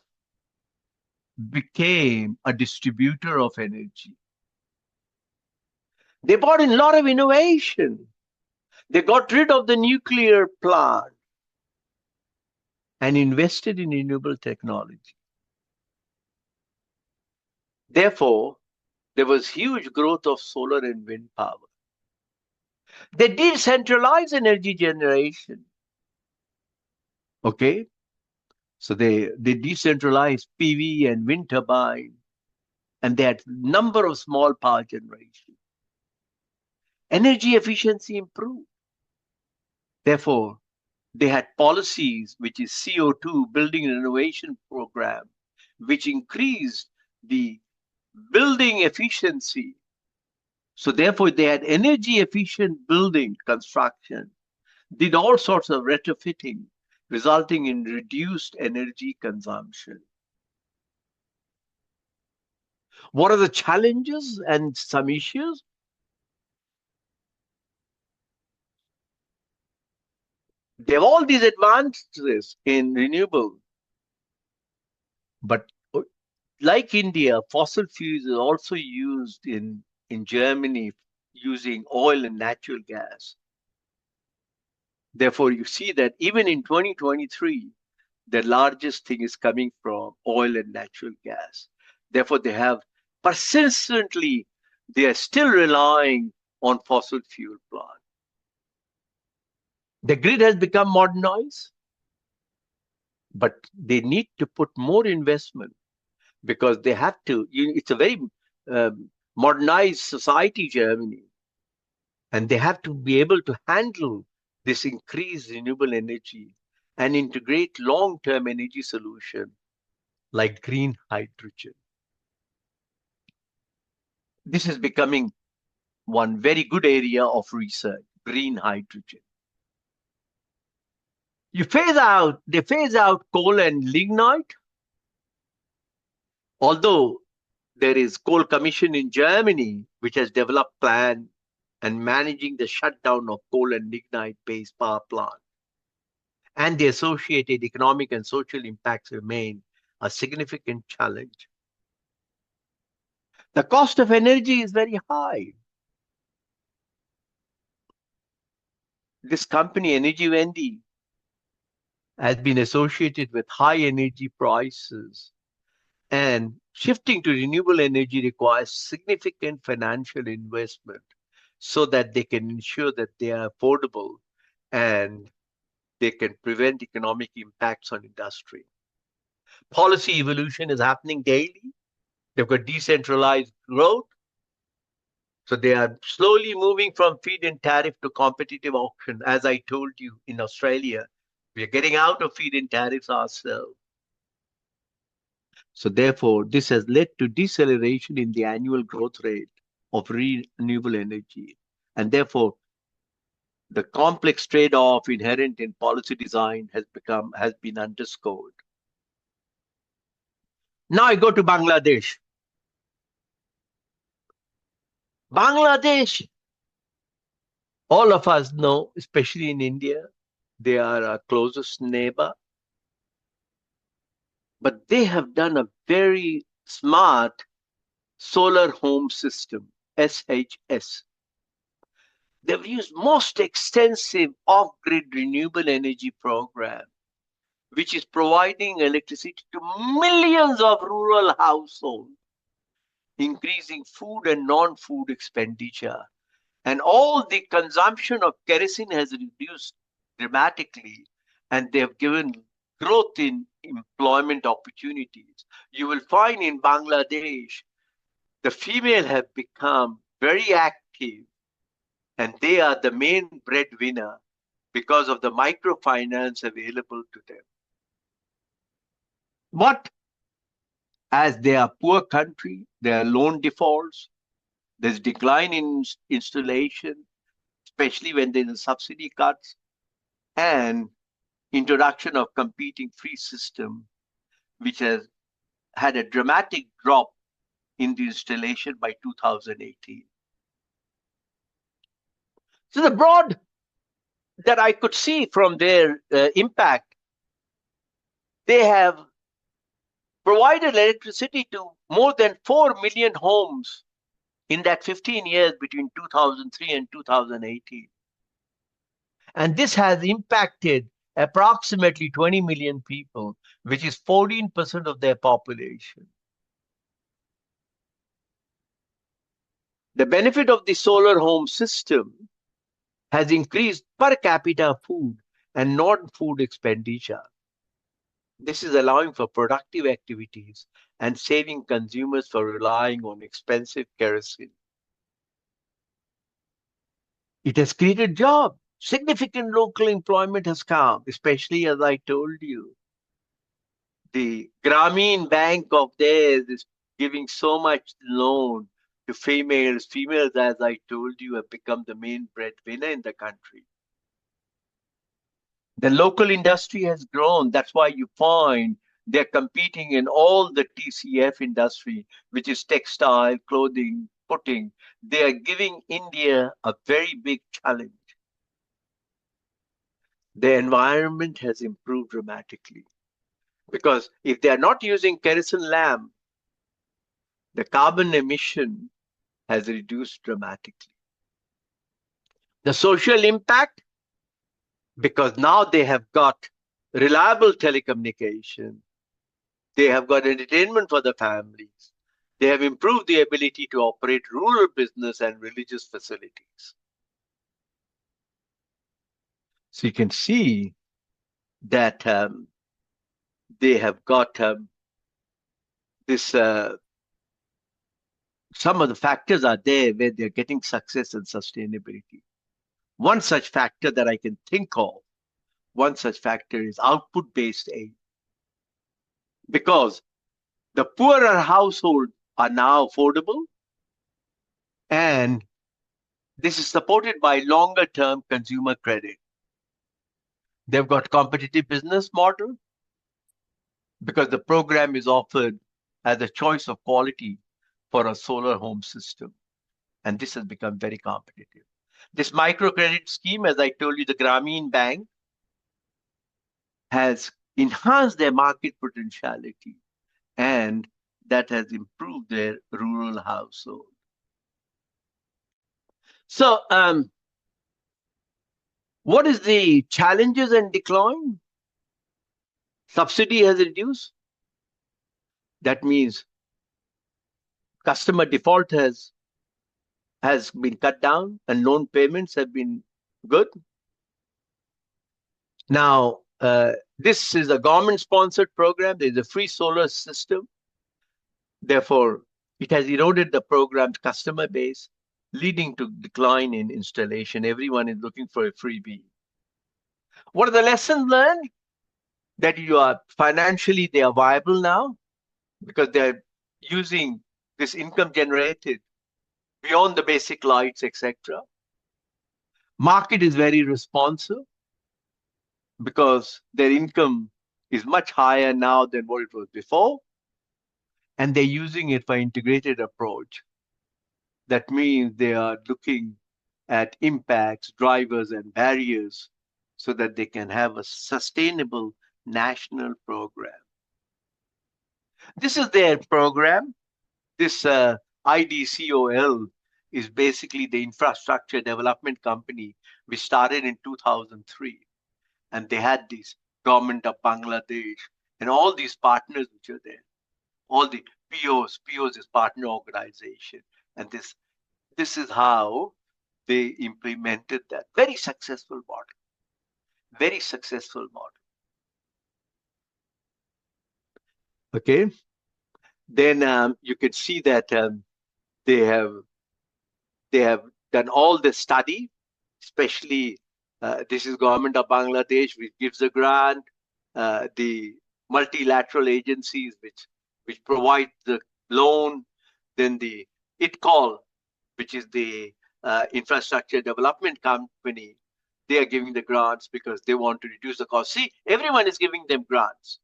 became a distributor of energy. They brought in a lot of innovation. They got rid of the nuclear plant and invested in renewable technology. Therefore, there was huge growth of solar and wind power. They decentralized energy generation. Okay? So they decentralized PV and wind turbine, and they had number of small power generation. Energy efficiency improved. Therefore, they had policies, which is CO2 building and renovation program, which increased the building efficiency. So therefore, they had energy efficient building construction, did all sorts of retrofitting, resulting in reduced energy consumption. What are the challenges and some issues? They have all these advantages in renewable, but like India, fossil fuels is also used in Germany using oil and natural gas. Therefore, you see that even in 2023, the largest thing is coming from oil and natural gas. Therefore, they have persistently, they are still relying on fossil fuel plants. The grid has become modernized, but they need to put more investment because they have to. It's a very modernized society, Germany, and they have to be able to handle this increased renewable energy and integrate long-term energy solution like green hydrogen. This is becoming one very good area of research, green hydrogen. They phase out coal and lignite. Although there is Coal Commission in Germany, which has developed plan and managing the shutdown of coal and lignite-based power plant. And the associated economic and social impacts remain a significant challenge. The cost of energy is very high. This company, Energy Wendy, has been associated with high energy prices, and shifting to renewable energy requires significant financial investment so that they can ensure that they are affordable and they can prevent economic impacts on industry. Policy evolution is happening daily. They've got decentralized growth. So they are slowly moving from feed-in tariff to competitive auction. As I told you, in Australia, we are getting out of feed-in tariffs ourselves. So therefore, this has led to deceleration in the annual growth rate of renewable energy. And therefore, the complex trade-off inherent in policy design has been underscored. Now I go to Bangladesh. Bangladesh, all of us know, especially in India, they are our closest neighbor. But they have done a very smart solar home system, SHS. They've used most extensive off-grid renewable energy program, which is providing electricity to millions of rural households, increasing food and non-food expenditure. And all the consumption of kerosene has reduced dramatically, and they have given growth in employment opportunities. You will find in Bangladesh, the female have become very active, and they are the main breadwinner because of the microfinance available to them. But as they are a poor country, there are loan defaults, there's decline in installation, especially when there's subsidy cuts, and introduction of competing free system, which has had a dramatic drop in the installation by 2018. So the broad that I could see from their impact, they have provided electricity to more than 4 million homes in that 15 years between 2003 and 2018. And this has impacted approximately 20 million people, which is 14% of their population. The benefit of the solar home system has increased per capita food and non-food expenditure. This is allowing for productive activities and saving consumers for relying on expensive kerosene. It has created jobs. Significant local employment has come, especially as I told you. The Grameen Bank of theirs is giving so much loan to females. Females, as I told you, have become the main breadwinner in the country. The local industry has grown. That's why you find they're competing in all the TCF industry, which is textile, clothing, putting. They are giving India a very big challenge. The environment has improved dramatically because if they are not using kerosene lamp, the carbon emission has reduced dramatically. The social impact, because now they have got reliable telecommunication. They have got entertainment for the families. They have improved the ability to operate rural business and religious facilities. So you can see that they have got this, some of the factors are there where they're getting success and sustainability. One such factor that I can think of, one such factor is output-based aid. Because the poorer households are now affordable, and this is supported by longer-term consumer credit. They've got competitive business model because the program is offered as a choice of quality for a solar home system. And this has become very competitive. This microcredit scheme, as I told you, the Grameen Bank has enhanced their market potentiality, and that has improved their rural household. So, what is the challenges and decline? Subsidy has reduced. That means customer default has been cut down and loan payments have been good. Now, this is a government-sponsored program. There is a free solar system. Therefore, it has eroded the program's customer base, leading to decline in installation. Everyone is looking for a freebie. What are the lessons learned? That you are financially, they are viable now because they're using this income generated beyond the basic lights, etc. Market is very responsive because their income is much higher now than what it was before, and they're using it for integrated approach. That means they are looking at impacts, drivers, and barriers so that they can have a sustainable national program. This is their program. This IDCOL is basically the infrastructure development company which started in 2003. And they had this government of Bangladesh and all these partners which are there. All the POs is partner organization. And this is how they implemented that. Very successful model. Very successful model. Okay. Then you can see that they have done all the study, especially this is government of Bangladesh, which gives a grant, the multilateral agencies which provide the loan, then the ITCOL, which is the infrastructure development company, they are giving the grants because they want to reduce the cost. See, everyone is giving them grants.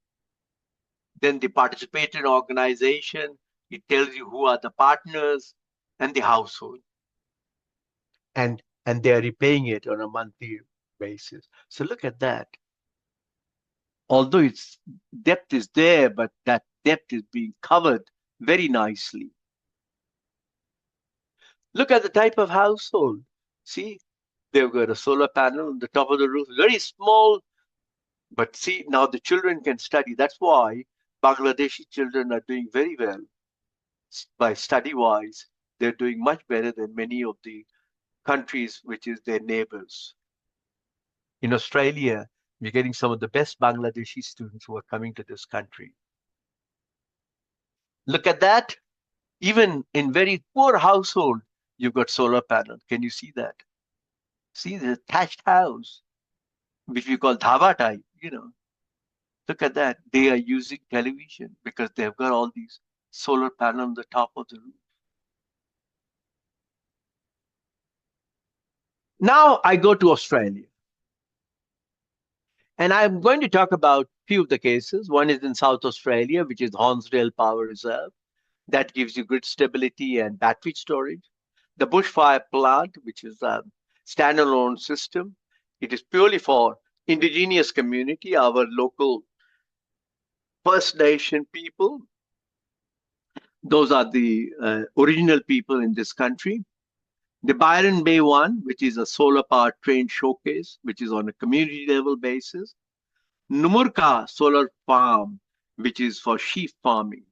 Then the participating organization, it tells you who are the partners and the household. And they are repaying it on a monthly basis. So look at that. Although its depth is there, but that depth is being covered very nicely. Look at the type of household. See, they've got a solar panel on the top of the roof, very small, but see, now the children can study. That's why Bangladeshi children are doing very well. By study-wise, they're doing much better than many of the countries which is their neighbors. In Australia, we're getting some of the best Bangladeshi students who are coming to this country. Look at that. Even in very poor household, you've got solar panel. Can you see that? See the thatched house, which we call dhaba type, Look at that. They are using television because they've got all these solar panel on the top of the roof. Now I go to Australia. And I'm going to talk about a few of the cases. One is in South Australia, which is Hornsdale Power Reserve. That gives you grid stability and battery storage. The bushfire plant, which is a standalone system. It is purely for indigenous community, our local First Nation people. Those are the original people in this country. The Byron Bay one, which is a solar power train showcase, which is on a community level basis. Numurkah Solar Farm, which is for sheep farming.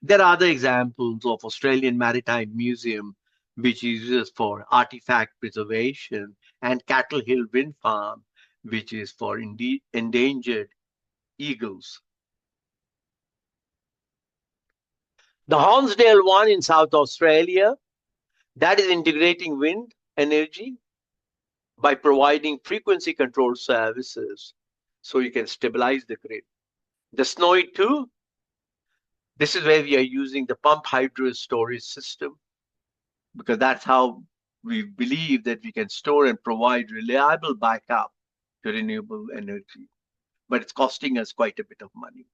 There are other examples of Australian Maritime Museum, which is used for artifact preservation, and Cattle Hill Wind Farm, which is for endangered eagles. The Hornsdale one in South Australia, that is integrating wind energy by providing frequency control services so you can stabilize the grid. The Snowy 2, this is where we are using the pump hydro storage system, because that's how we believe that we can store and provide reliable backup to renewable energy. But it's costing us quite a bit of money.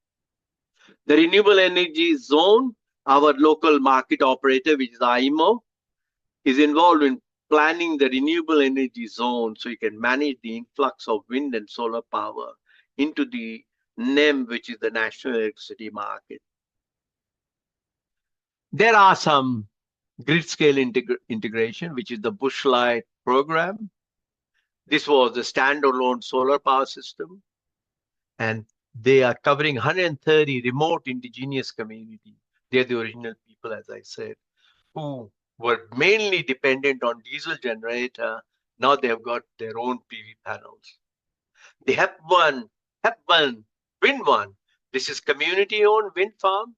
The Renewable Energy Zone, our local market operator, which is IMO, is involved in planning the renewable energy zone so you can manage the influx of wind and solar power into the NEM, which is the National Electricity Market. There are some grid scale integration, which is the Bushlight program. This was the standalone solar power system, and they are covering 130 remote indigenous communities. They're the original people, as I said, who were mainly dependent on diesel generator. Now they've got their own PV panels. The Hepburn Wind One, this is community-owned wind farm.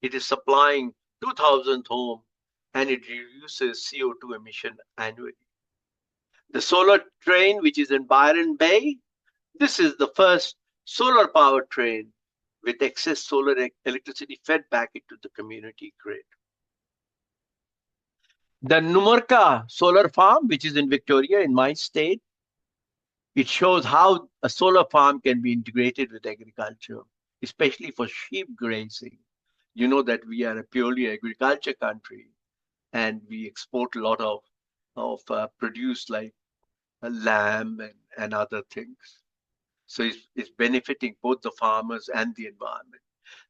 It is supplying 2,000 homes and it reduces CO2 emission annually. The solar train, which is in Byron Bay, this is the first solar power train with excess solar electricity fed back into the community grid. The Numurkah solar farm, which is in Victoria, in my state, it shows how a solar farm can be integrated with agriculture, especially for sheep grazing. You know that we are a purely agriculture country, and we export a lot of produce like lamb and other things. So it's benefiting both the farmers and the environment.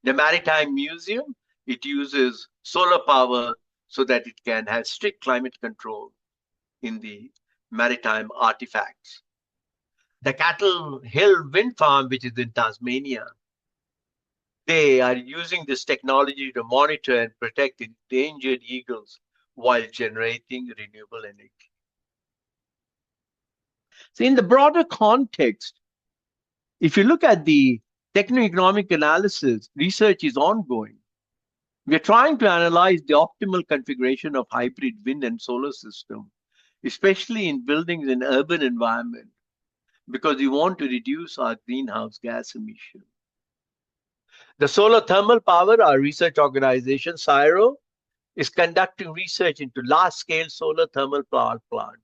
The Maritime Museum, it uses solar power so that it can have strict climate control in the maritime artifacts. The Cattle Hill Wind Farm, which is in Tasmania, they are using this technology to monitor and protect endangered eagles while generating renewable energy. So in the broader context, if you look at the techno-economic analysis, research is ongoing. We're trying to analyze the optimal configuration of hybrid wind and solar system, especially in buildings in urban environment, because we want to reduce our greenhouse gas emission. The solar thermal power, our research organization, CSIRO, is conducting research into large-scale solar thermal power plant.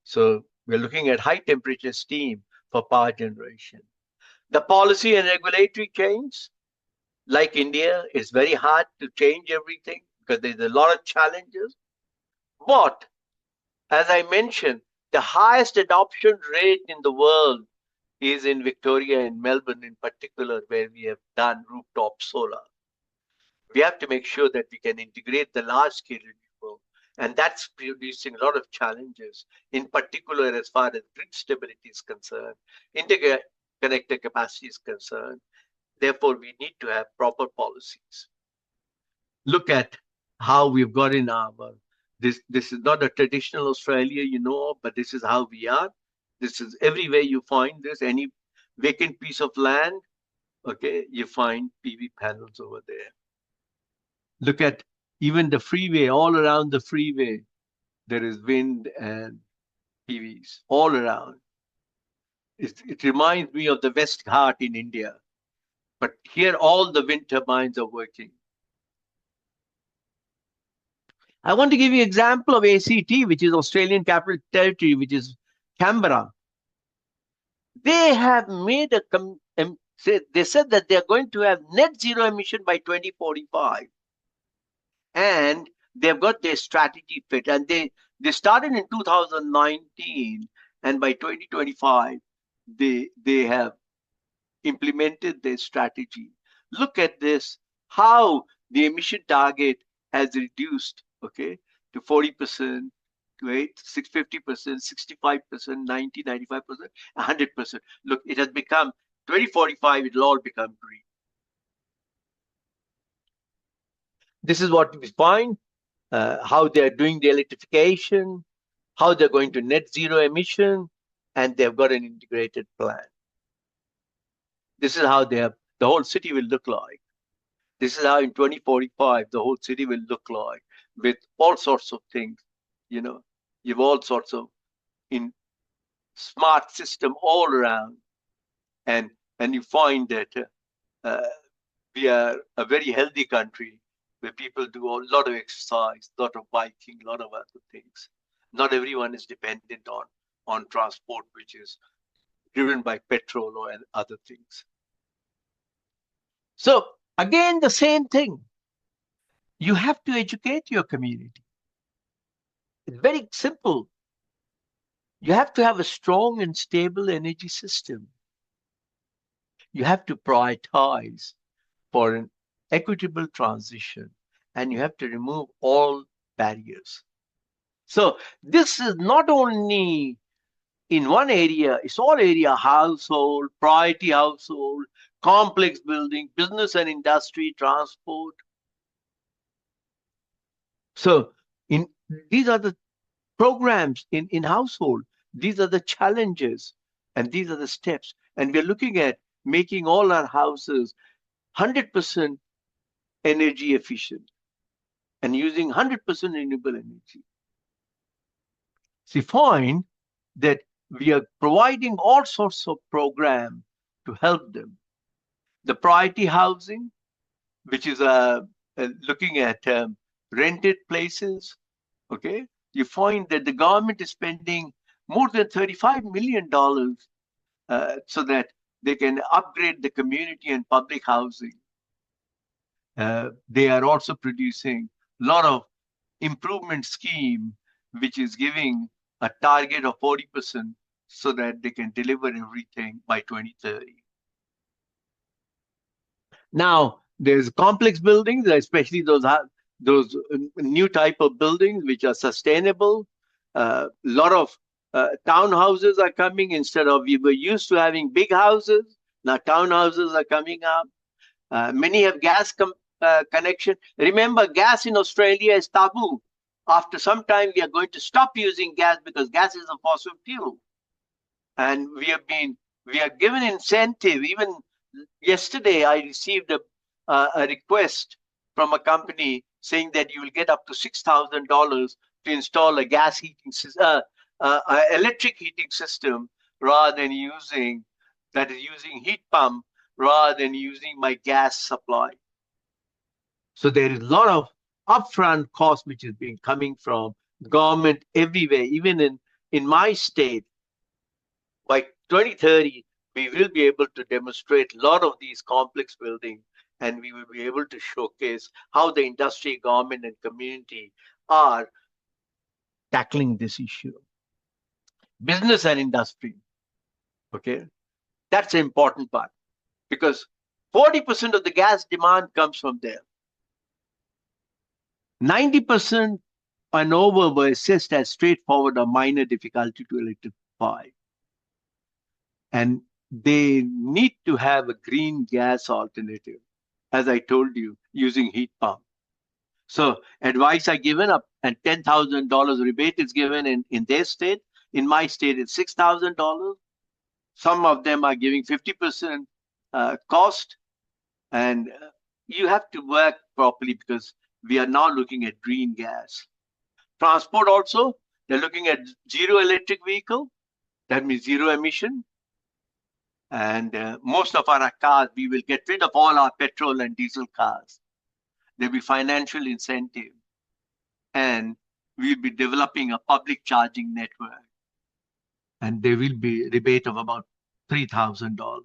So we're looking at high temperature steam for power generation. The policy and regulatory change, like India, is very hard to change everything because there's a lot of challenges. But as I mentioned, the highest adoption rate in the world is in Victoria and Melbourne in particular, where we have done rooftop solar. We have to make sure that we can integrate the large-scale renewable, and that's producing a lot of challenges, in particular as far as grid stability is concerned, interconnector capacity is concerned. Therefore, we need to have proper policies. Look at how we've got in our, this is not a traditional Australia, you know, but this is how we are. This is everywhere you find this, any vacant piece of land, okay, you find PV panels over there. Look at even the freeway, all around the freeway, there is wind and PVs all around. It reminds me of the West Ghat in India, but here all the wind turbines are working. I want to give you an example of ACT, which is Australian Capital Territory, which is Canberra. They have made they said that they're going to have net zero emission by 2045. And they've got their strategy fit. And they started in 2019. And by 2025, they have implemented their strategy. Look at this, how the emission target has reduced, okay, to 40%, to 650%, 65%, 90, 95%, 100%. Look, it has become 2045, it'll all become green. This is what we find, how they're doing the electrification, how they're going to net zero emission, and they've got an integrated plan. This is how the whole city will look like. This is how in 2045 the whole city will look like, with all sorts of things. You know, you have all sorts of in smart system all around, and you find that we are a very healthy country where people do a lot of exercise, a lot of biking, a lot of other things. Not everyone is dependent on transport, which is driven by petrol or other things. So again, the same thing. You have to educate your community. It's very simple. You have to have a strong and stable energy system. You have to prioritize for an equitable transition, and you have to remove all barriers. So this is not only in one area, it's all area: household, priority household, complex building, business and industry, transport. So these are the programs in household. These are the challenges, and these are the steps. And we're looking at making all our houses 100% energy efficient and using 100% renewable energy. So you find that we are providing all sorts of programs to help them. The priority housing, which is looking at rented places, okay? You find that the government is spending more than $35 million so that they can upgrade the community and public housing. They are also producing a lot of improvement scheme, which is giving a target of 40% so that they can deliver everything by 2030. Now, there's complex buildings, especially those new type of buildings which are sustainable. A lot of townhouses are coming. Instead of, we were used to having big houses, now townhouses are coming up. Many have gas connection. Remember, gas in Australia is taboo. After some time, we are going to stop using gas because gas is a fossil fuel. And we are given incentive. Even yesterday, I received a request from a company saying that you will get up to $6,000 to install a gas heating system, electric heating system, rather than using heat pump rather than using my gas supply. So there is a lot of upfront cost which is being coming from government everywhere, even in my state. By 2030, we will be able to demonstrate a lot of these complex buildings, and we will be able to showcase how the industry, government, and community are tackling this issue. Business and industry, okay? That's an important part because 40% of the gas demand comes from there. 90% and over were assessed as straightforward or minor difficulty to electrify. And they need to have a green gas alternative, as I told you, using heat pump. So advice are given up and $10,000 rebate is given in their state. In my state, it's $6,000. Some of them are giving 50% cost. And you have to work properly because we are now looking at green gas. Transport also, they're looking at zero electric vehicle. That means zero emission. And most of our cars, we will get rid of all our petrol and diesel cars. There'll be financial incentive. And we'll be developing a public charging network. And there will be a rebate of about $3,000.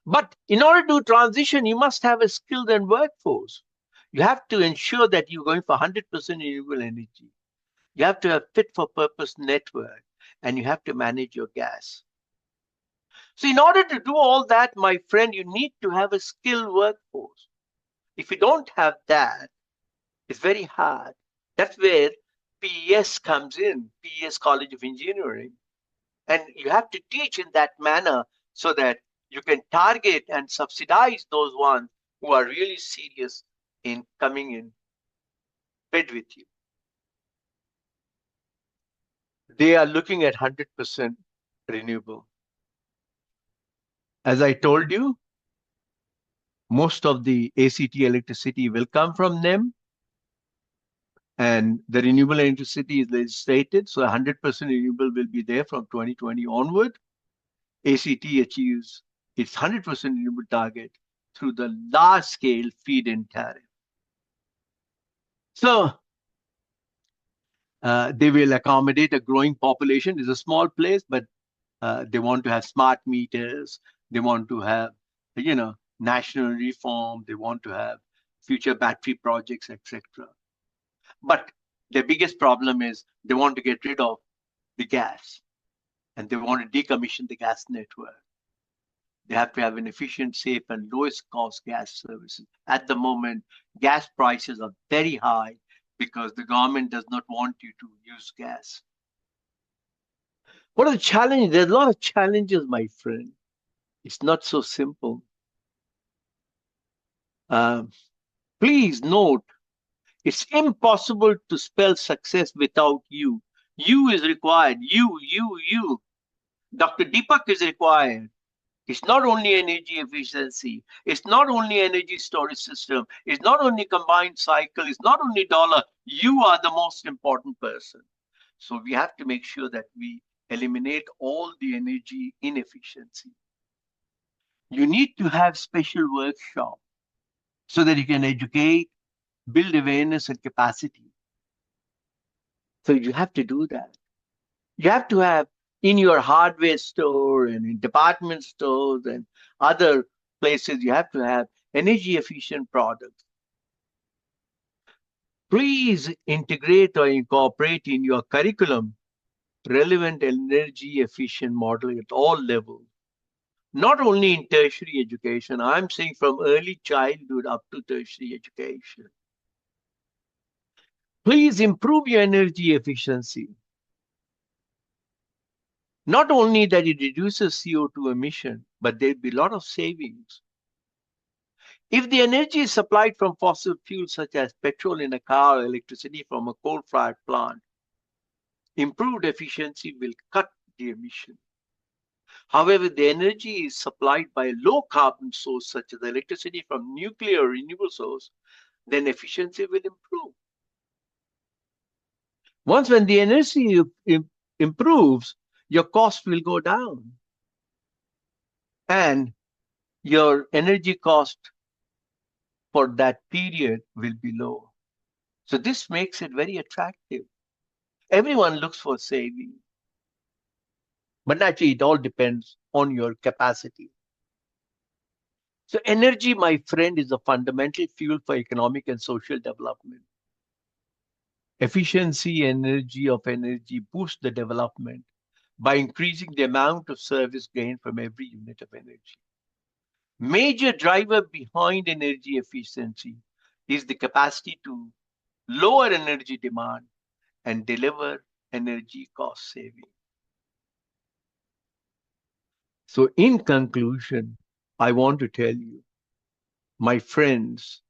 But in order to transition, you must have a skilled and workforce. You have to ensure that you're going for 100% renewable energy. You have to have fit for purpose network, and you have to manage your gas. So in order to do all that, my friend, you need to have a skilled workforce. If you don't have that, it's very hard. That's where PES comes in, PES College of Engineering, and you have to teach in that manner so that you can target and subsidize those ones who are really serious in coming in bed with you. They are looking at 100% renewable. As I told you, most of the ACT electricity will come from them, and the renewable electricity is legislated, so 100% renewable will be there from 2020 onward. ACT achieves its 100% renewable target through the large-scale feed-in tariff. So they will accommodate a growing population. It's a small place, but they want to have smart meters. They want to have, national reform. They want to have future battery projects, etc. But their biggest problem is they want to get rid of the gas, and they want to decommission the gas network. They have to have an efficient, safe, and lowest cost gas services. At the moment, gas prices are very high because the government does not want you to use gas. What are the challenges? There's a lot of challenges, my friend. It's not so simple. Please note, it's impossible to spell success without you. You is required. You. Dr. Deepak is required. It's not only energy efficiency. It's not only energy storage system. It's not only combined cycle. It's not only dollar. You are the most important person. So we have to make sure that we eliminate all the energy inefficiency. You need to have special workshop so that you can educate, build awareness and capacity. So you have to do that. You have to have in your hardware store and in department stores and other places, you have to have energy efficient products. Please integrate or incorporate in your curriculum relevant energy efficient model at all levels. Not only in tertiary education, I'm saying from early childhood up to tertiary education. Please improve your energy efficiency. Not only that it reduces CO2 emission, but there'll be a lot of savings. If the energy is supplied from fossil fuels such as petrol in a car or electricity from a coal-fired plant, improved efficiency will cut the emission. However, the energy is supplied by a low carbon source such as electricity from nuclear or renewable source, then efficiency will improve. Once when the energy improves, your cost will go down. And your energy cost for that period will be low. So this makes it very attractive. Everyone looks for saving. But actually, it all depends on your capacity. So energy, my friend, is a fundamental fuel for economic and social development. Efficiency of energy boosts the development by increasing the amount of service gained from every unit of energy. Major driver behind energy efficiency is the capacity to lower energy demand and deliver energy cost saving. So in conclusion, I want to tell you, my friends,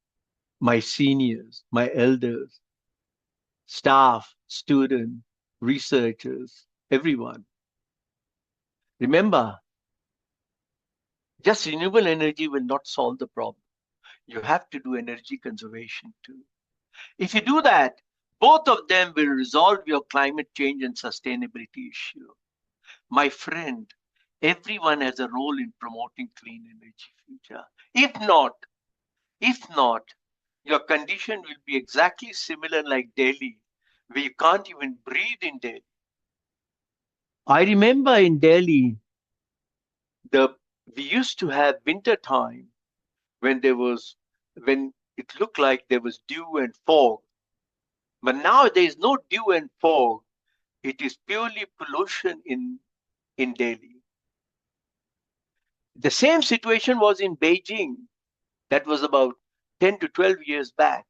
my seniors, my elders, staff, students, researchers, everyone, remember, just renewable energy will not solve the problem. You have to do energy conservation too. If you do that, both of them will resolve your climate change and sustainability issue. My friend, everyone has a role in promoting clean energy future. If not, your condition will be exactly similar like Delhi, where you can't even breathe in Delhi. I remember in Delhi, we used to have winter time when it looked like there was dew and fog. But now there is no dew and fog. It is purely pollution in Delhi. The same situation was in Beijing. That was about 10 to 12 years back.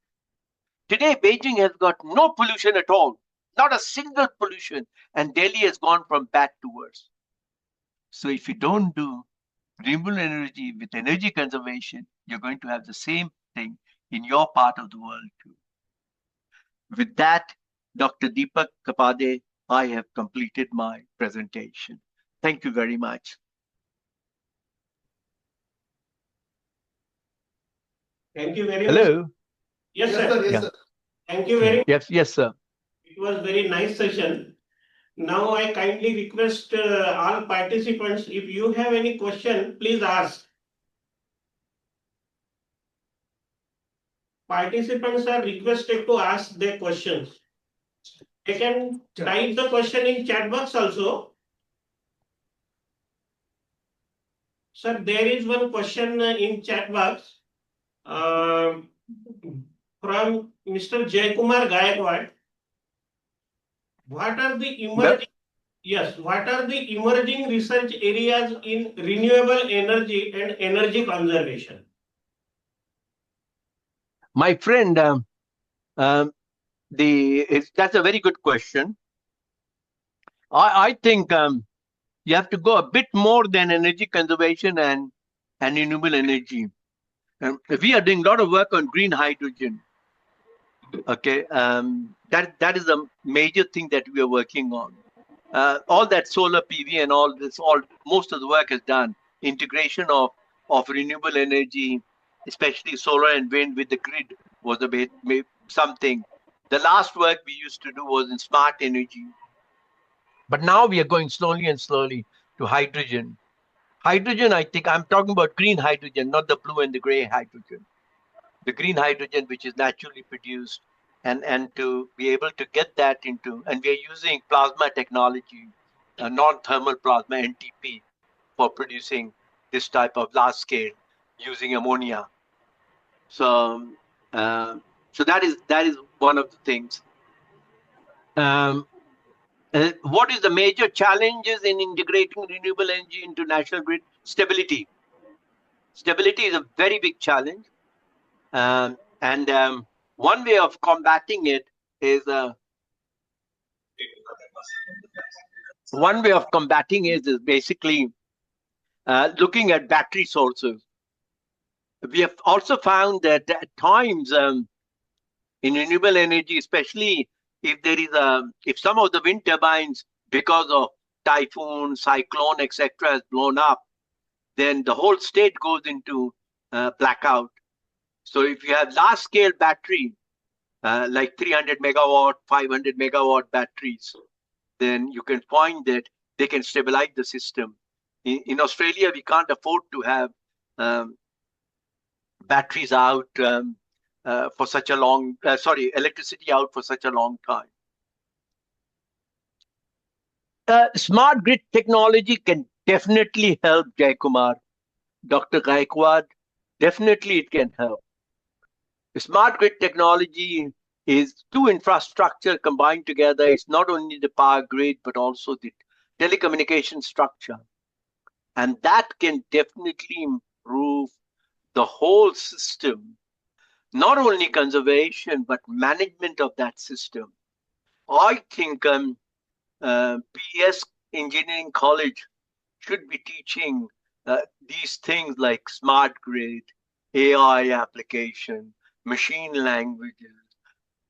Today, Beijing has got no pollution at all. not a single pollution, and Delhi has gone from bad to worse. So if you don't do renewable energy with energy conservation, you're going to have the same thing in your part of the world too. With that, Dr. Deepak Kapade, I have completed my presentation. Thank you very much. Thank you very much. Hello. Yes, Yes, sir. sir. Yes, Yeah. sir. Thank you very much. Yes, yes, sir. It was very nice session. Now I kindly request all participants, if you have any question, please ask. Participants are requested to ask their questions. They can type the question in chat box also. Sir, there is one question in chat box from Mr. Jaykumar Gaikwad. What are the emerging what are the emerging research areas in renewable energy and energy conservation? My friend, that's a very good question. I think you have to go a bit more than energy conservation and renewable energy. We are doing a lot of work on green hydrogen. Okay, that is a major thing that we are working on. All that solar PV and all this, most of the work is done. Integration of renewable energy, especially solar and wind with the grid, was a bit something. The last work we used to do was in smart energy, but now we are going slowly and slowly to hydrogen. Hydrogen, I think I'm talking about green hydrogen, not the blue and the gray hydrogen. The green hydrogen, which is naturally produced, and to be able to get that into, and we are using plasma technology, non-thermal plasma NTP, for producing this type of large scale using ammonia. So, so that is one of the things. What is the major challenges in integrating renewable energy into national grid? Stability. Stability is a very big challenge. And one way of combating it is basically looking at battery sources. We have also found that at times in renewable energy, especially if there is if some of the wind turbines, because of typhoon, cyclone, etc., has blown up, then the whole state goes into blackout. So if you have large scale battery, like 300 megawatt, 500 megawatt batteries, then you can find that they can stabilize the system. In Australia, we can't afford to have batteries out for such a long, electricity out for such a long time. Smart grid technology can definitely help, Jaykumar. Dr. Gaikwad, definitely it can help. Smart grid technology is two infrastructure combined together. It's not only the power grid, but also the telecommunication structure. And that can definitely improve the whole system, not only conservation, but management of that system. I think PES Engineering College should be teaching these things like smart grid, AI application, machine languages,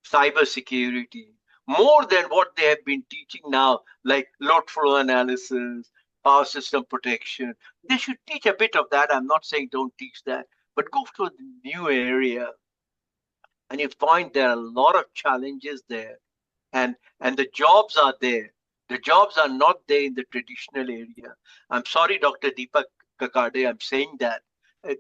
cyber security, more than what they have been teaching now, like load flow analysis, power system protection. They should teach a bit of that. I'm not saying don't teach that, but go to the new area. And you find there are a lot of challenges there. And the jobs are there. The jobs are not there in the traditional area. I'm sorry, Dr. Deepak Kakade, I'm saying that,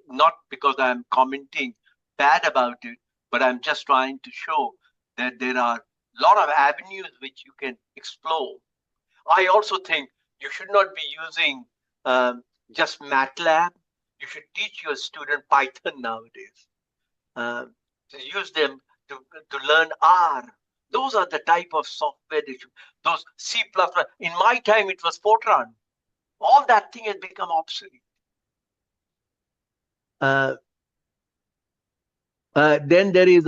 not because I'm commenting bad about it, but I'm just trying to show that there are a lot of avenues which you can explore. I also think you should not be using just MATLAB. You should teach your student Python nowadays. To use them to learn R. Those are the type of software those C++. In my time, it was Fortran. All that thing has become obsolete. Then there is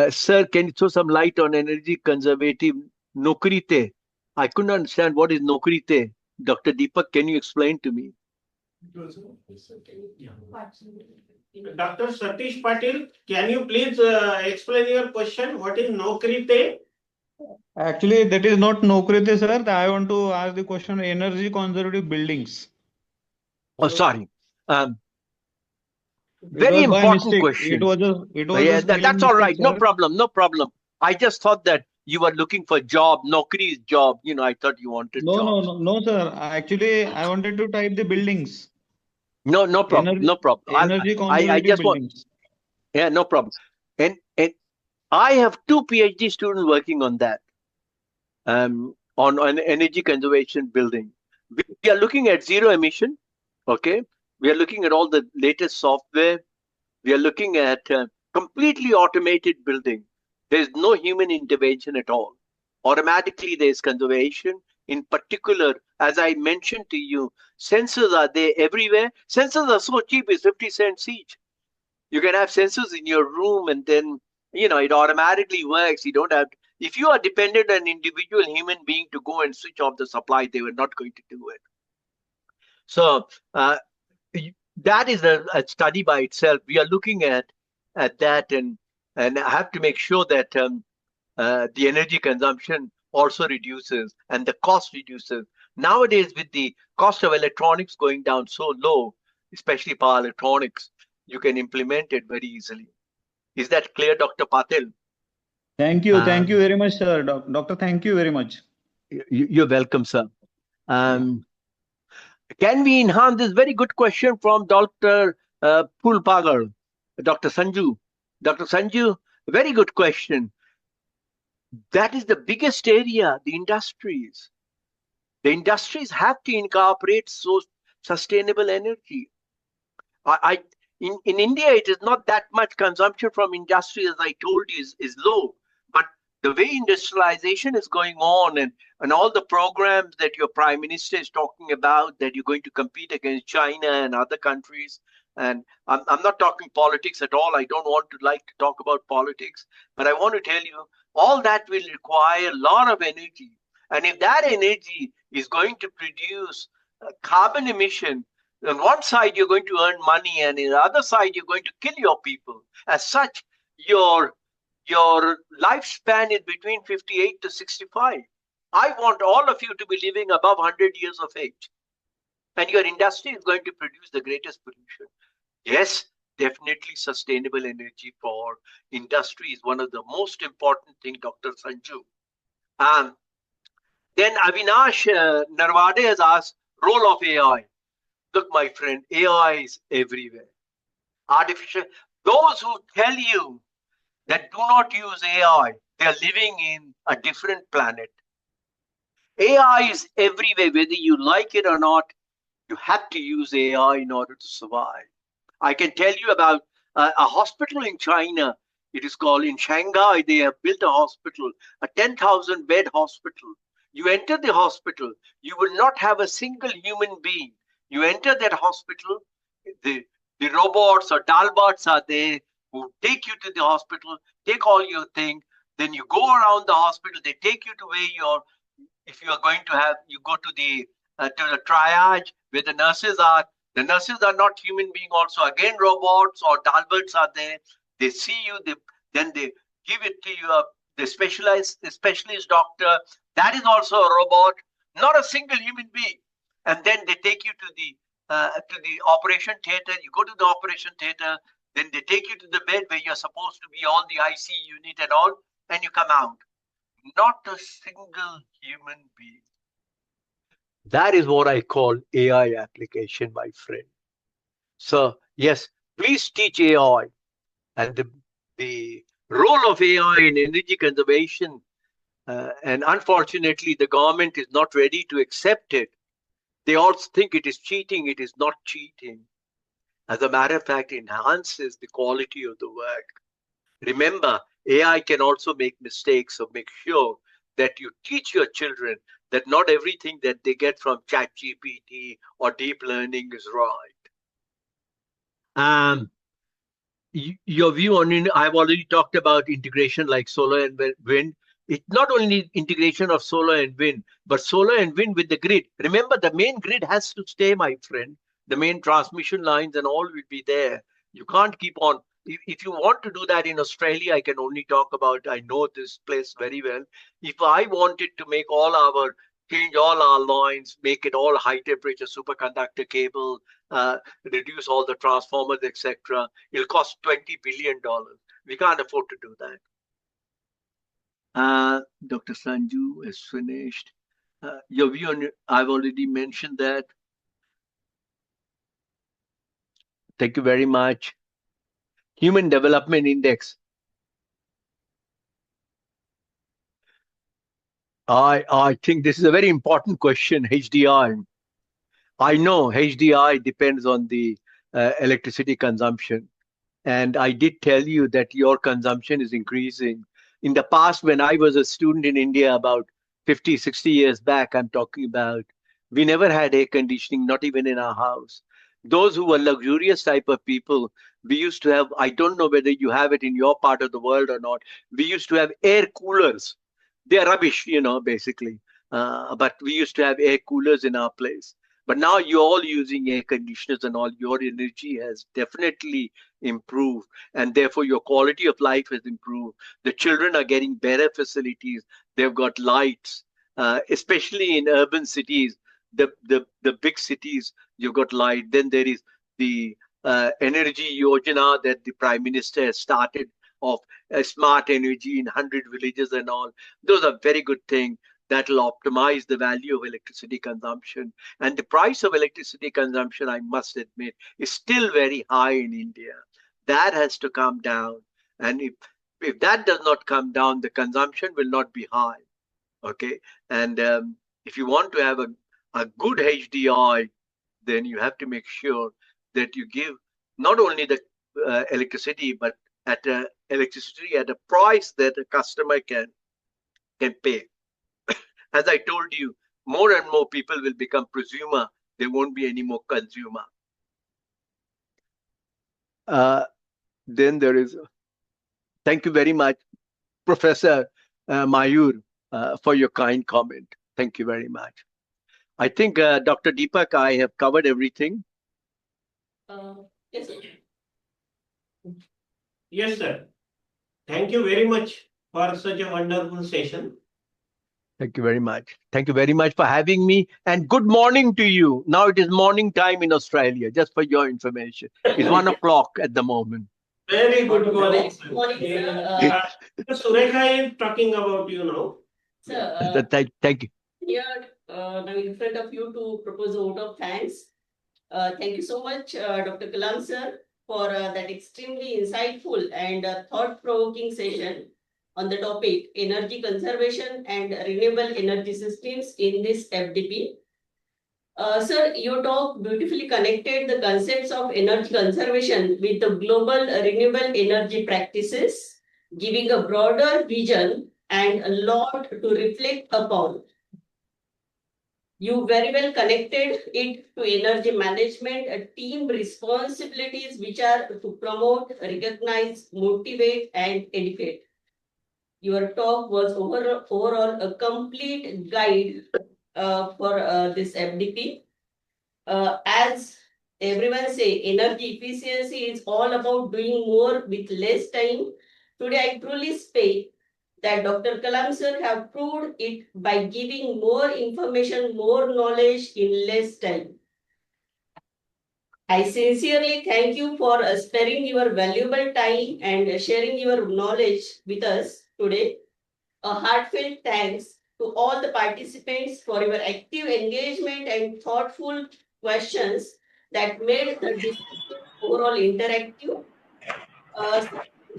Sir, can you throw some light on energy conservative nokrite? I couldn't understand what is nokrite. Dr. Deepak, can you explain to me? Dr. Satish Patil, can you please explain your question? What is Nokrite? Actually, that is not Nokrite, sir. I want to ask the question energy conservative buildings. Oh, sorry. It Very was by important mistake. question. It was Yeah, a spelling that's all mistake, right. No sir. problem. No problem. I just thought that you were looking for job, Naukri's job. You know, I thought you wanted jobs. No, sir. Actually, I wanted to type the buildings. No problem. Energy, No problem. energy I conservative just want, buildings. yeah, no problem. And I have 2 PhD students working on that, on energy conservation building. We are looking at zero emission. Okay. We are looking at all the latest software. We are looking at completely automated building. There's no human intervention at all. Automatically, there's conservation. In particular, as I mentioned to you, sensors are there everywhere. Sensors are so cheap, it's 50 cents each. You can have sensors in your room and then, it automatically works. You don't have, if you are dependent on an individual human being to go and switch off the supply, they were not going to do it. So, that is a study by itself. We are looking at that, and I have to make sure that the energy consumption also reduces and the cost reduces. Nowadays, with the cost of electronics going down so low, especially power electronics, you can implement it very easily. Is that clear, Dr. Patil? Thank you very much, sir. Doctor, thank you very much. You're welcome, sir. Can we enhance this? Very good question from Dr. Pulpagar, Dr. Sanju. Dr. Sanju, very good question. That is the biggest area, the industries. The industries have to incorporate sustainable energy. In India, it is not that much consumption from industry, as I told you, is low. But the way industrialization is going on and all the programs that your prime minister is talking about, that you're going to compete against China and other countries. And I'm not talking politics at all. I don't want to talk about politics, but I want to tell you all that will require a lot of energy. And if that energy is going to produce carbon emission, on one side you're going to earn money, and on the other side you're going to kill your people. As such, your lifespan is between 58 to 65. I want all of you to be living above 100 years of age. And your industry is going to produce the greatest pollution. Yes, definitely sustainable energy for industry is one of the most important things, Dr. Sanju. Then Avinash Narwade has asked, role of AI. Look, my friend, AI is everywhere. Artificial. Those who tell you that do not use AI, they are living in a different planet. AI is everywhere, whether you like it or not. You have to use AI in order to survive. I can tell you about a hospital in China. It is called, in Shanghai, they have built a hospital, a 10,000 bed hospital. You enter the hospital, you will not have a single human being. You enter that hospital, the robots or dalbots are there who take you to the hospital, take all your things, then you go around the hospital, they take you to where if you are going to have, you go to the triage where the nurses are. The nurses are not human beings also. Again, robots or dalbots are there. They see you, then they give it to you, the specialist doctor. That is also a robot, not a single human being. And then they take you to the operation theater. You go to the operation theater, then they take you to the bed where you're supposed to be on the IC unit and all, and you come out. Not a single human being. That is what I call AI application, my friend. So yes, please teach AI. And the role of AI in energy conservation, and unfortunately the government is not ready to accept it. They also think it is cheating. It is not cheating. As a matter of fact, it enhances the quality of the work. Remember, AI can also make mistakes, so make sure that you teach your children that not everything that they get from ChatGPT or deep learning is right. your view on I've already talked about integration like solar and wind. It's not only integration of solar and wind, but solar and wind with the grid. Remember, the main grid has to stay, my friend. The main transmission lines and all will be there. You can't keep on. If you want to do that in Australia, I can only talk about, I know this place very well. If I wanted to change all our lines, make it all high temperature superconductor cable, reduce all the transformers, etc. It'll cost $20 billion. We can't afford to do that. Dr. Sanju is finished. Your view on it, I've already mentioned that. Thank you very much. Human Development Index. I think this is a very important question, HDI. I know HDI depends on the electricity consumption. And I did tell you that your consumption is increasing. In the past, when I was a student in India about 50, 60 years back, I'm talking about, we never had air conditioning, not even in our house. Those who were luxurious type of people, we used to have, I don't know whether you have it in your part of the world or not, we used to have air coolers. They're rubbish, basically. But we used to have air coolers in our place. But now you're all using air conditioners and all, your energy has definitely improved, and therefore your quality of life has improved. The children are getting better facilities. They've got lights, especially in urban cities, the big cities, you've got light. Then there is the energy yojana that the Prime Minister has started of smart energy in 100 villages and all. Those are very good things that will optimize the value of electricity consumption. And the price of electricity consumption, I must admit, is still very high in India. That has to come down. And if that does not come down, the consumption will not be high. Okay. And if you want to have a good HDI, then you have to make sure that you give not only the electricity, but electricity at a price that a customer can pay. As I told you, more and more people will become prosumer. There won't be any more consumer. Then there is, thank you very much, Professor Mayur, for your kind comment. Thank you very much. I think, Dr. Deepak, I have covered everything. Yes, sir. Yes, sir. Thank you very much for such a wonderful session. Thank you very much. Thank you very much for having me. And good morning to you. Now it is morning time in Australia, just for your information. It's 1 o'clock at the moment. Very good morning, sir. Good morning, sir. Surekha is talking about you now. Sir, Thank you. here now in front of you to propose a vote of thanks. Thank you so much, Dr. Kalam sir, for that extremely insightful and thought-provoking session on the topic energy conservation and renewable energy systems in this FDP. Sir, your talk beautifully connected the concepts of energy conservation with the global renewable energy practices, giving a broader vision and a lot to reflect upon. You very well connected it to energy management, team responsibilities which are to promote, recognize, motivate, and educate. Your talk was overall a complete guide for this FDP. As everyone say, energy efficiency is all about doing more with less time. Today, I truly say that Dr. Kalam sir have proved it by giving more information, more knowledge in less time. I sincerely thank you for sparing your valuable time and sharing your knowledge with us today. A heartfelt thanks to all the participants for your active engagement and thoughtful questions that made the discussion overall interactive.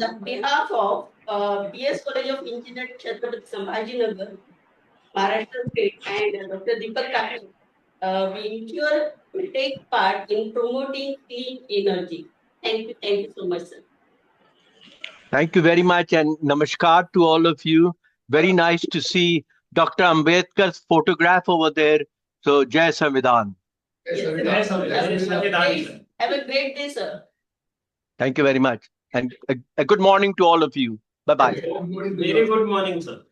On behalf of BS College of Engineering, Chhatrapati Sambhajinagar, Maharashtra State, and Dr. Deepak Kani, we ensure we take part in promoting clean energy. Thank you so much, sir. Thank you very much, and namaskar to all of you. Very nice to see Dr. Ambedkar's photograph over there. So, Jai Samvidhan. Yes, Jai Samvidhan, sir. Have a great day, sir. Thank you very much. And a good morning to all of you. Bye-bye. Good morning to you Very all. good morning, sir.